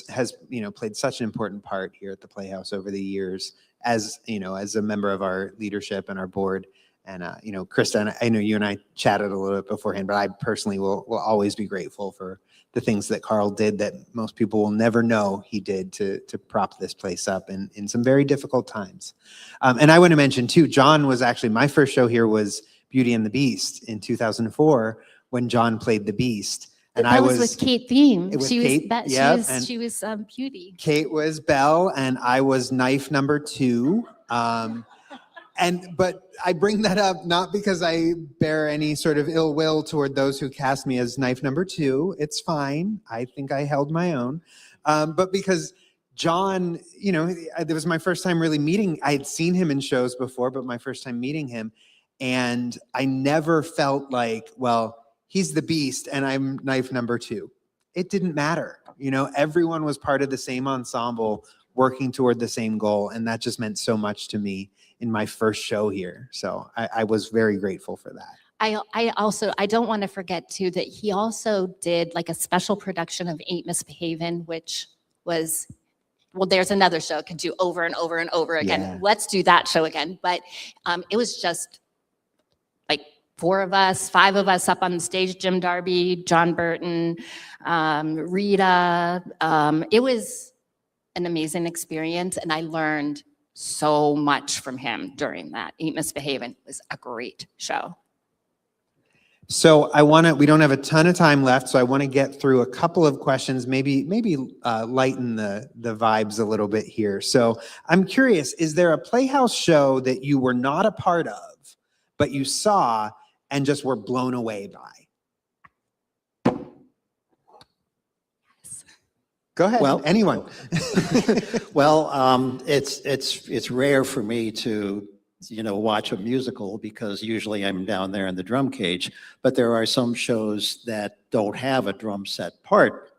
has played such an important part here at the Playhouse over the years as a member of our leadership and our board. And Krista, and I know you and I chatted a little bit beforehand, but I personally will always be grateful for the things that Carl did that most people will never know he did to prop this place up in some very difficult times. And I want to mention too, John was actually, my first show here was Beauty and the Beast in 2004 when John played the Beast. And I was with Kate Thiem. She was Beauty. Kate was Belle, and I was knife number 2. But I bring that up not because I bear any sort of ill will toward those who cast me as knife number 2. It's fine. I think I held my own. But because John, it was my first time really meeting. I had seen him in shows before, but my first time meeting him, and I never felt like, well, he's the Beast and I'm knife number 2. It didn't matter. Everyone was part of the same ensemble working toward the same goal. And that just meant so much to me in my first show here. So I was very grateful for that. I don't want to forget too that he also did like a special production of Ain't Misbehavin', which was, well, there's another show could do over and over and over again. Yeah. Let's do that show again. But it was just like 4 of us, 5 of us up on the stage, Jim Darby, John Burton, Rita. It was an amazing experience, and I learned so much from him during that. Ain't Misbehavin' was a great show. So we don't have a ton of time left, so I want to get through a couple of questions, maybe lighten the vibes a little bit here. So I'm curious, is there a Playhouse show that you were not a part of, but you saw and just were blown away by? Go ahead, Well, anyone. Well, it's rare for me to, watch a musical because usually I'm down there in the drum cage, but there are some shows that don't have a drum set part.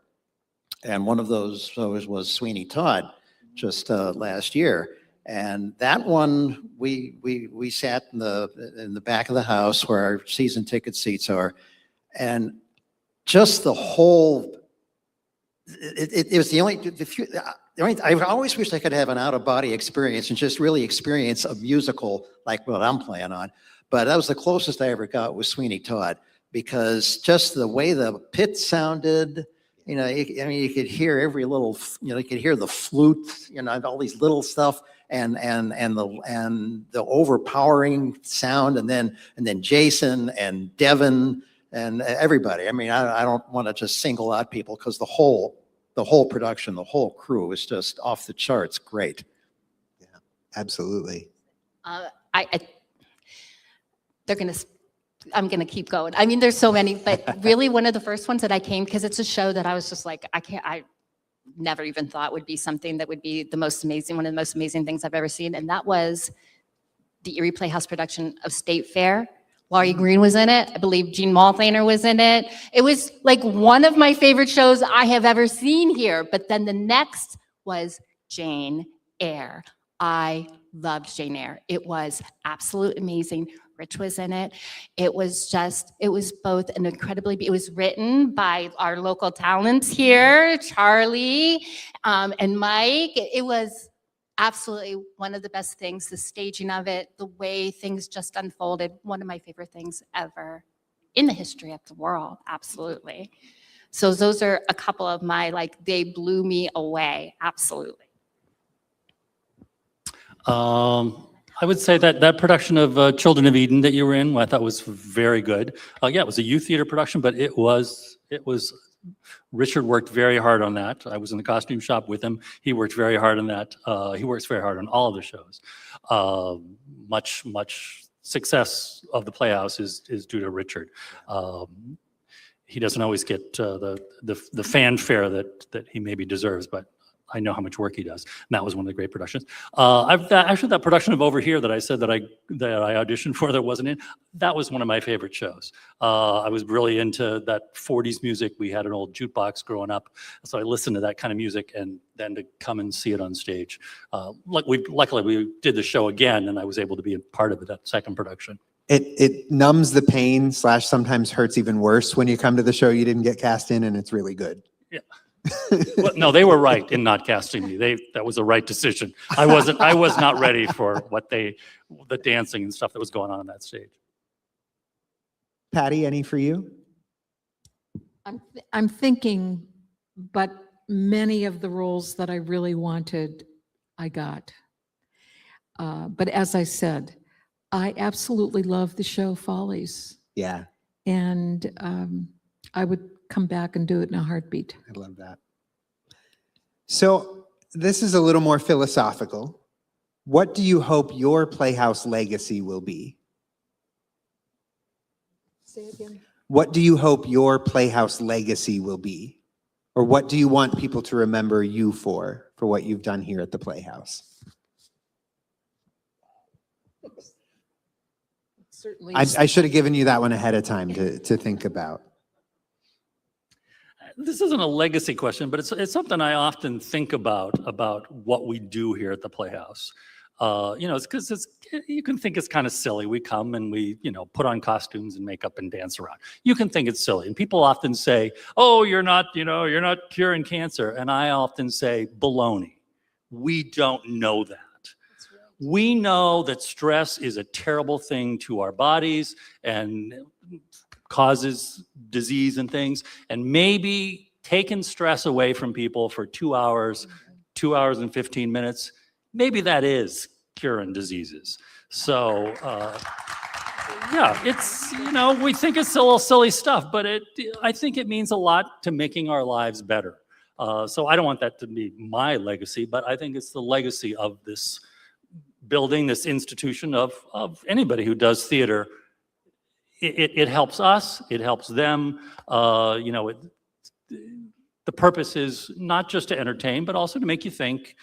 And one of those shows was Sweeney Todd just last year. And that one, we sat in the back of the house where our season ticket seats are, and just the whole, it was the only, I always wished I could have an out-of-body experience and just really experience a musical like what I'm playing on. But that was the closest I ever got with Sweeney Todd, because just the way the pit sounded, you could hear every little, you could hear the flute, all these little stuff, and the overpowering sound, and then Jason and Devin and everybody. I mean, I don't want to just single out people, because the whole production, the whole crew is just off the charts great. Yeah, absolutely. I'm gonna keep going. I mean, there's so many, but really one of the first ones that I came, because it's a show that I was just like, I never even thought would be something that would be one of the most amazing things I've ever seen. And that was the Erie Playhouse production of State Fair. Laurie Green was in it. I believe Gene Malthaner was in it. It was like one of my favorite shows I have ever seen here. But then the next was Jane Eyre. I loved Jane Eyre. It was absolutely amazing. Rich was in it. It was both an it was written by our local talents here, Charlie and Mike. It was absolutely one of the best things, the staging of it, the way things just unfolded, one of my favorite things ever in the history of the world, absolutely. So those are a couple of my, they blew me away, absolutely. I would say that production of Children of Eden that you were in, I thought was very good. Yeah, it was a youth theater production, but it was, Richard worked very hard on that. I was in the costume shop with him. He worked very hard on that. He works very hard on all of the shows. Much success of the Playhouse is due to Richard. He doesn't always get the fanfare that he maybe deserves, but I know how much work he does. And that was one of the great productions. Actually, that production of Over Here that I said that I auditioned for that wasn't in, that was one of my favorite shows. I was really into that 40s music. We had an old jukebox growing up, so I listened to that kind of music, and then to come and see it on stage. Luckily, we did the show again, and I was able to be a part of it, that second production. It numbs the pain / sometimes hurts even worse when you come to the show you didn't get cast in, and it's really good. Yeah. Well, no, they were right in not casting me. That was the right decision. I was not ready for the dancing and stuff that was going on that stage. Patti, any for you? I'm thinking, but many of the roles that I really wanted, I got. But as I said, I absolutely love the show Follies. Yeah. And I would come back and do it in a heartbeat. I love that. So this is a little more philosophical. What do you hope your Playhouse legacy will be? Say it again. What do you hope your Playhouse legacy will be? Or what do you want people to remember you for what you've done here at the Playhouse? Certainly. I should have given you that one ahead of time to think about. This isn't a legacy question, but it's something I often think about what we do here at the Playhouse. It's because you can think it's kind of silly. We come and we, put on costumes and makeup and dance around. You can think it's silly. And people often say, oh, you're not curing cancer. And I often say, baloney. We don't know that. We know that stress is a terrible thing to our bodies and causes disease and things. And maybe taking stress away from people for 2 hours, 2 hours and 15 minutes, maybe that is curing diseases. So, it's, we think it's a little silly stuff, but I think it means a lot to making our lives better. So I don't want that to be my legacy, but I think it's the legacy of this building, this institution of anybody who does theater. It helps us, it helps them. The purpose is not just to entertain, but also to make you think,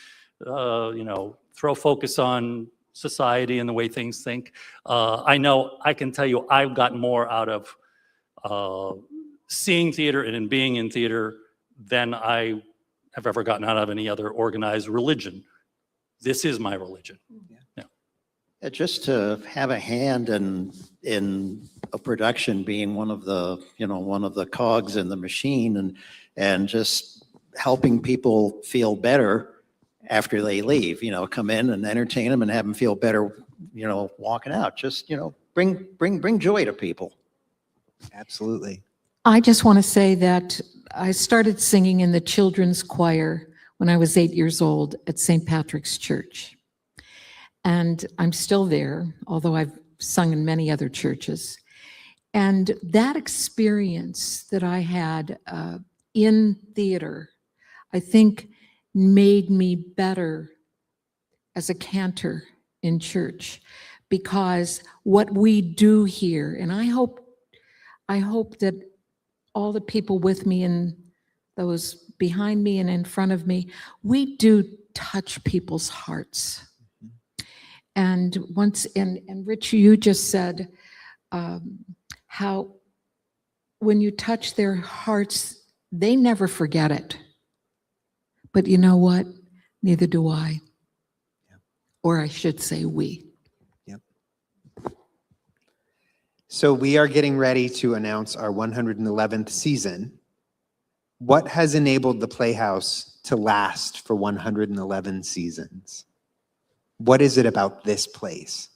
throw focus on society and the way things think. I can tell you I've gotten more out of seeing theater and in being in theater than I have ever gotten out of any other organized religion. This is my religion. Yeah, just to have a hand in a production being one of the cogs in the machine and just helping people feel better after they leave, come in and entertain them and have them feel better, walking out. Just, bring joy to people. Absolutely. I just want to say that I started singing in the children's choir when I was 8 years old at St. Patrick's Church. And I'm still there, although I've sung in many other churches. And that experience that I had in theater, I think made me better as a cantor in church, because what we do here, and I hope that all the people with me and those behind me and in front of me, we do touch people's hearts. And and Rich, you just said how when you touch their hearts, they never forget it. But you know what? Neither do I. Yeah. Or I should say we. Yep. So we are getting ready to announce our 111th season. What has enabled the Playhouse to last for 111 seasons? What is it about this place?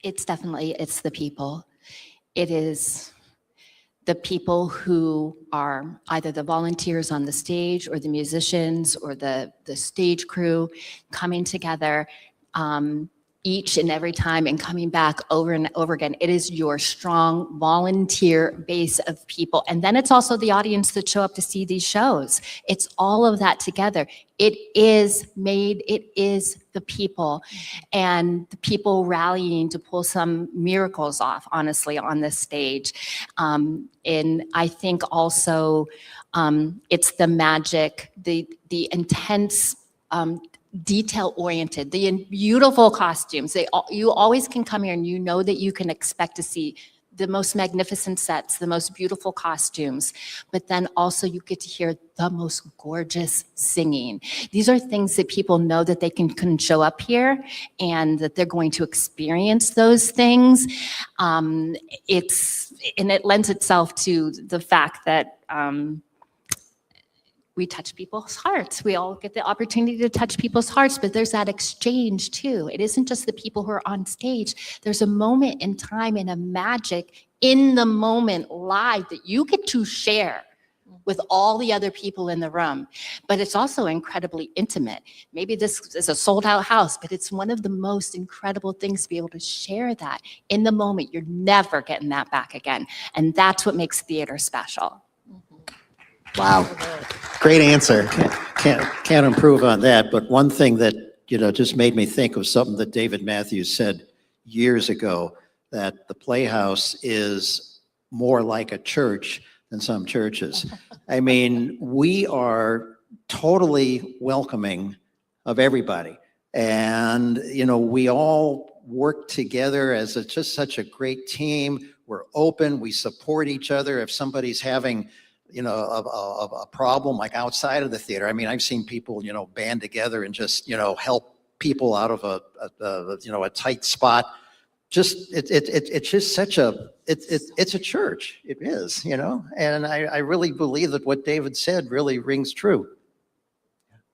It's the people. It is the people who are either the volunteers on the stage or the musicians or the stage crew coming together each and every time and coming back over and over again. It is your strong volunteer base of people. And then it's also the audience that show up to see these shows. It's all of that together. It is the people, and the people rallying to pull some miracles off, honestly, on this stage. And I think also it's the magic, the intense, detail-oriented, the beautiful costumes. You always can come here and you know that you can expect to see the most magnificent sets, the most beautiful costumes, but then also you get to hear the most gorgeous singing. These are things that people know that they can show up here and that they're going to experience those things. And it lends itself to the fact that we touch people's hearts. We all get the opportunity to touch people's hearts, but there's that exchange too. It isn't just the people who are on stage. There's a moment in time and a magic in the moment live that you get to share with all the other people in the room. But it's also incredibly intimate. Maybe this is a sold out house, but it's one of the most incredible things to be able to share that in the moment. You're never getting that back again. And that's what makes theater special. Wow. Great answer. Can't improve on that, but one thing that, just made me think of something that David Matthews said years ago, that the Playhouse is more like a church than some churches. I mean, we are totally welcoming of everybody. And, we all work together as just such a great team. We're open, we support each other. If somebody's having a problem like outside of the theater. I mean, I've seen people, band together and just, help people out of a tight spot. It's just such it's a church. It is, and I really believe that what David said really rings true.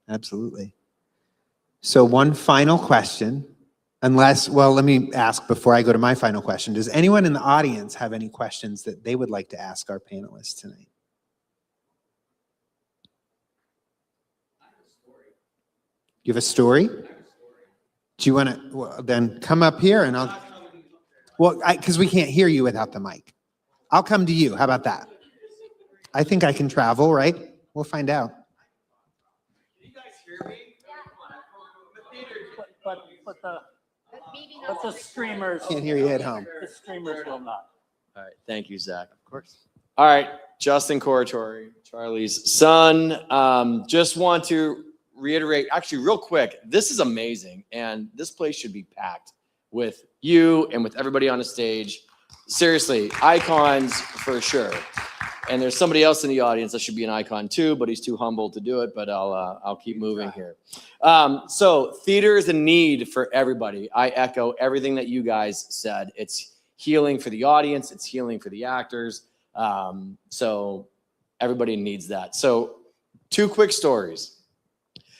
Absolutely. So one final question, let me ask before I go to my final question. Does anyone in the audience have any questions that they would like to ask our panelists tonight? You have a story? Do you want to, then come up here and because we can't hear you without the mic. I'll come to you. How about that? I think I can travel, right? We'll find out. Can you guys hear me? But the streamers. Can't hear you at home. The streamers will not. All right, thank you, Zach. Of course. All right, Justin Corritori, Charlie's son. Just want to reiterate, actually real quick, this is amazing, and this place should be packed with you and with everybody on the stage. Seriously, icons for sure. And there's somebody else in the audience that should be an icon too, but he's too humble to do it, but I'll keep moving here. So theater is a need for everybody. I echo everything that you guys said. It's healing for the audience. It's healing for the actors. So everybody needs that. So 2 quick stories.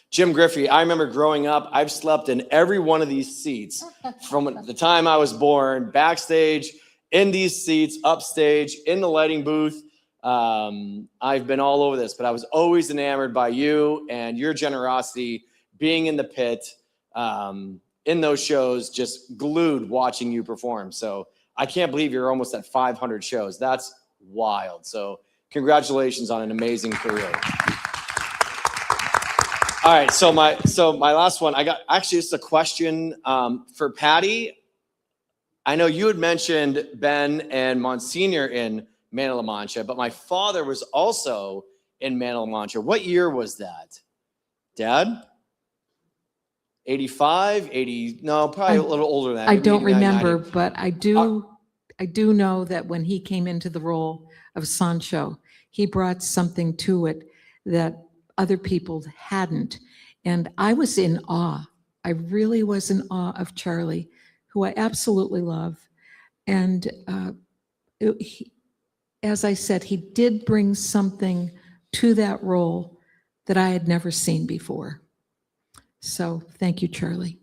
Jim Griffey, I remember growing up, I've slept in every one of these seats from the time I was born, backstage, in these seats, upstage, in the lighting booth. I've been all over this, but I was always enamored by you and your generosity, being in the pit, in those shows, just glued watching you perform. So I can't believe you're almost at 500 shows. That's wild. So congratulations on an amazing career. All right, so my last one, actually it's a question for Patti. I know you had mentioned Ben and Monsignor in Man of La Mancha, but my father was also in Man of La Mancha. What year was that, Dad? 85, 80? No, probably a little older than that. I don't 89, remember, 90. but I do know that when he came into the role of Sancho, he brought something to it that other people hadn't. And I was in awe. I really was in awe of Charlie, who I absolutely love. And as I said, he did bring something to that role that I had never seen before. So thank you, Charlie.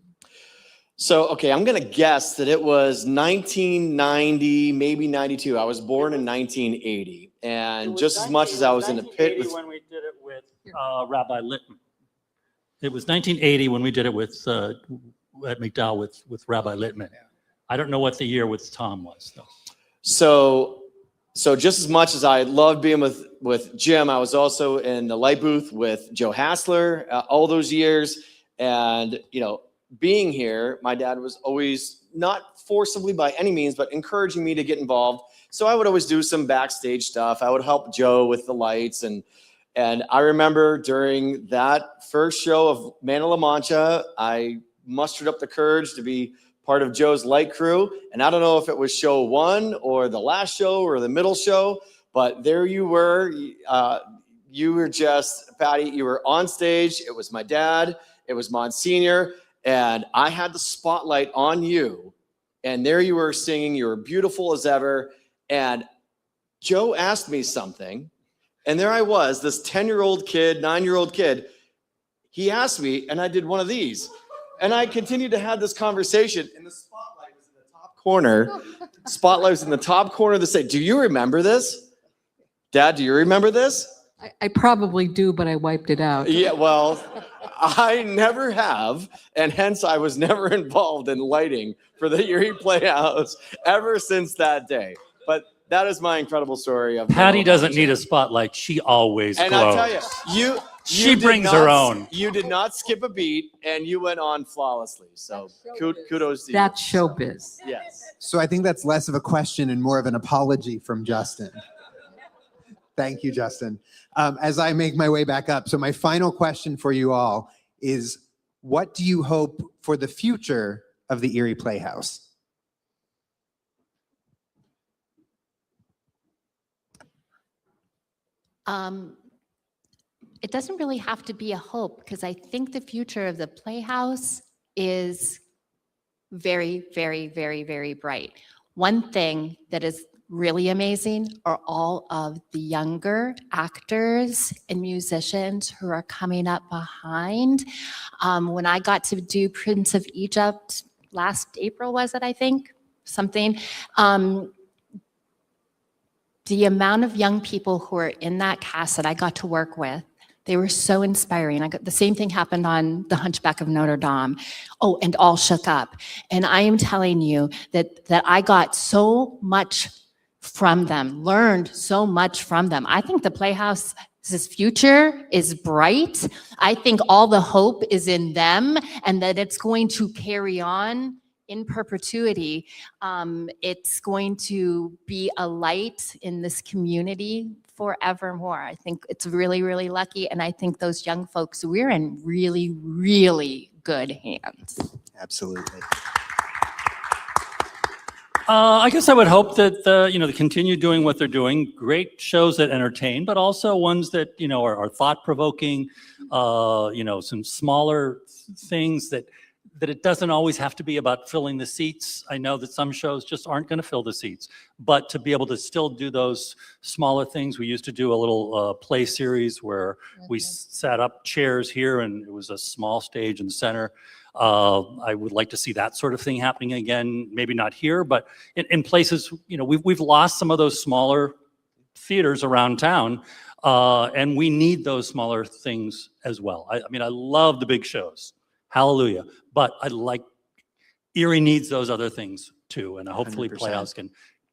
So, okay, I'm going to guess that it was 1990, maybe 92. I was born in 1980. And just as much as I was in the pit with... when we did it with Rabbi Littman. It was 1980 when we did it with at McDowell with Rabbi Littman. I don't know what the year with Tom was, though. So just as much as I loved being with Jim, I was also in the light booth with Joe Hassler all those years. And, being here, my dad was always not forcibly by any means, but encouraging me to get involved. So I would always do some backstage stuff. I would help Joe with the lights. And I remember during that first show of Man of La Mancha, I mustered up the courage to be part of Joe's light crew. And I don't know if it was show 1 or the last show or the middle show, but there you were. You were just, Patti, you were on stage. It was my dad. It was Monsignor. And I had the spotlight on you. And there you were singing. You were beautiful as ever. And Joe asked me something. And there I was, this 10-year-old kid, 9-year-old kid. He asked me, and I did one of these. And I continued to have this conversation. And the spotlight was in the top corner. Spotlight was in the top corner of the stage. Do you remember this? Dad, do you remember this? I probably do, but I wiped it out. Yeah, well, I never have. And hence, I was never involved in lighting for the Erie Playhouse ever since that day. But that is my incredible story. Of Patti doesn't need a spotlight. She always glows. And I'll tell you, She brings her own. You did not skip a beat, and you went on flawlessly. So kudos to you. That's showbiz. Yes. So I think that's less of a question and more of an apology from Justin. Thank you, Justin. As I make my way back up, so my final question for you all is, what do you hope for the future of the Erie Playhouse? it doesn't really have to be a hope, because I think the future of the Playhouse is very, very, very, very bright. One thing that is really amazing are all of the younger actors and musicians who are coming up behind. When I got to do Prince of Egypt last April, was it, I think? Something. The amount of young people who are in that cast that I got to work with, they were so inspiring. The same thing happened on The Hunchback of Notre Dame. Oh, and All Shook Up. And I am telling you that I got so much from them, learned so much from them. I think the Playhouse's future is bright. I think all the hope is in them, and that it's going to carry on in perpetuity. It's going to be a light in this community forevermore. I think it's really, really lucky. And I think those young folks, we're in really, really good hands. Absolutely. I guess I would hope that they continue doing what they're doing. Great shows that entertain, but also ones that are thought-provoking. Some smaller things that it doesn't always have to be about filling the seats. I know that some shows just aren't going to fill the seats, but to be able to still do those smaller things. We used to do a little play series where we sat up chairs here, and it was a small stage in the center. I would like to see that sort of thing happening again, maybe not here, but in places, we've lost some of those smaller theaters around town, and we need those smaller things as well. I mean, I love the big shows, hallelujah, but Erie needs those other things too, and hopefully 100%. Playhouse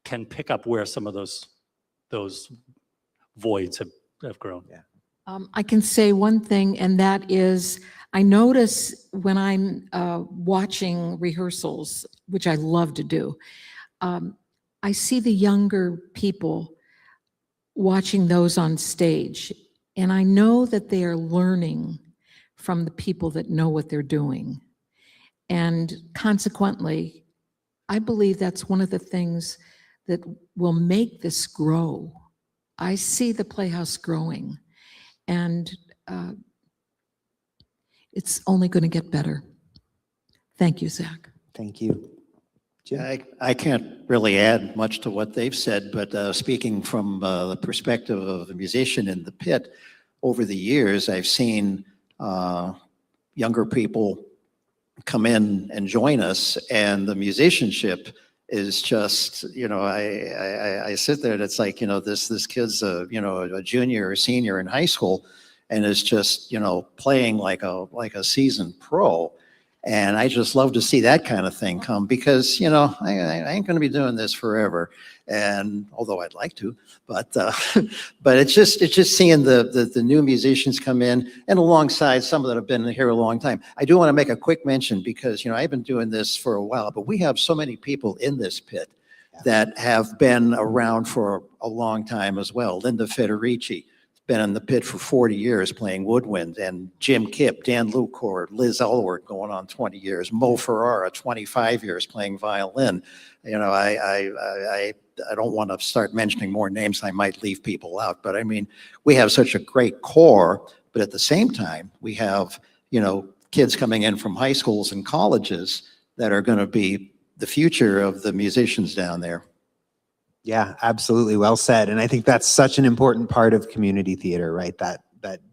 can pick up where some of those voids have grown. Yeah. I can say one thing, and that is, I notice when I'm watching rehearsals, which I love to do, I see the younger people watching those on stage, and I know that they are learning from the people that know what they're doing. And consequently, I believe that's one of the things that will make this grow. I see the Playhouse growing, and it's only going to get better. Thank you, Zach. Thank you. Jim? I can't really add much to what they've said, but speaking from the perspective of a musician in the pit, over the years, I've seen younger people come in and join us, and the musicianship is just, I sit there and it's like, this kid's a junior or senior in high school, and is just, playing like a seasoned pro. And I just love to see that kind of thing come, because, I ain't going to be doing this forever. And although I'd like to, but it's just seeing the new musicians come in, and alongside some that have been here a long time. I do want to make a quick mention, because, I've been doing this for a while, but we have so many people in this pit that have been around for a long time as well. Linda Federici, been in the pit for 40 years playing woodwind, and Jim Kipp, Dan Lucor, Liz Elward going on 20 years, Mo Ferrara, 25 years playing violin. I don't want to start mentioning more names. I might leave people out, but I mean, we have such a great core, but at the same time, we have, kids coming in from high schools and colleges that are going to be the future of the musicians down there. Yeah, absolutely. Well said. And I think that's such an important part of community theater, right? That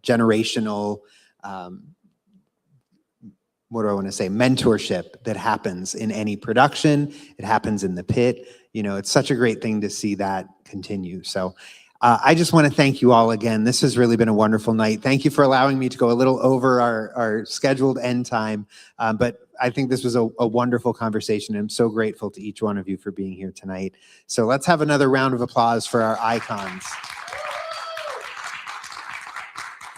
generational, what do I want to say, mentorship that happens in any production. It happens in the pit. It's such a great thing to see that continue. So I just want to thank you all again. This has really been a wonderful night. Thank you for allowing me to go a little over our scheduled end time. But I think this was a wonderful conversation. I'm so grateful to each one of you for being here tonight. So let's have another round of applause for our icons.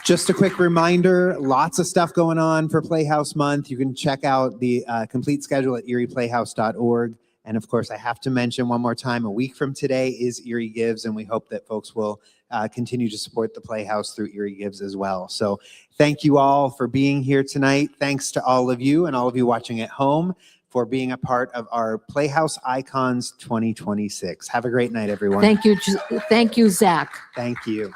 Just a quick reminder, lots of stuff going on for Playhouse Month. You can check out the complete schedule at erieplayhouse.org. And of course, I have to mention one more time, a week from today is Erie Gives, and we hope that folks will continue to support the Playhouse through Erie Gives as well. So thank you all for being here tonight. Thanks to all of you and all of you watching at home for being a part of our Playhouse Icons 2026. Have a great night, everyone. Thank you, Zach. Thank you.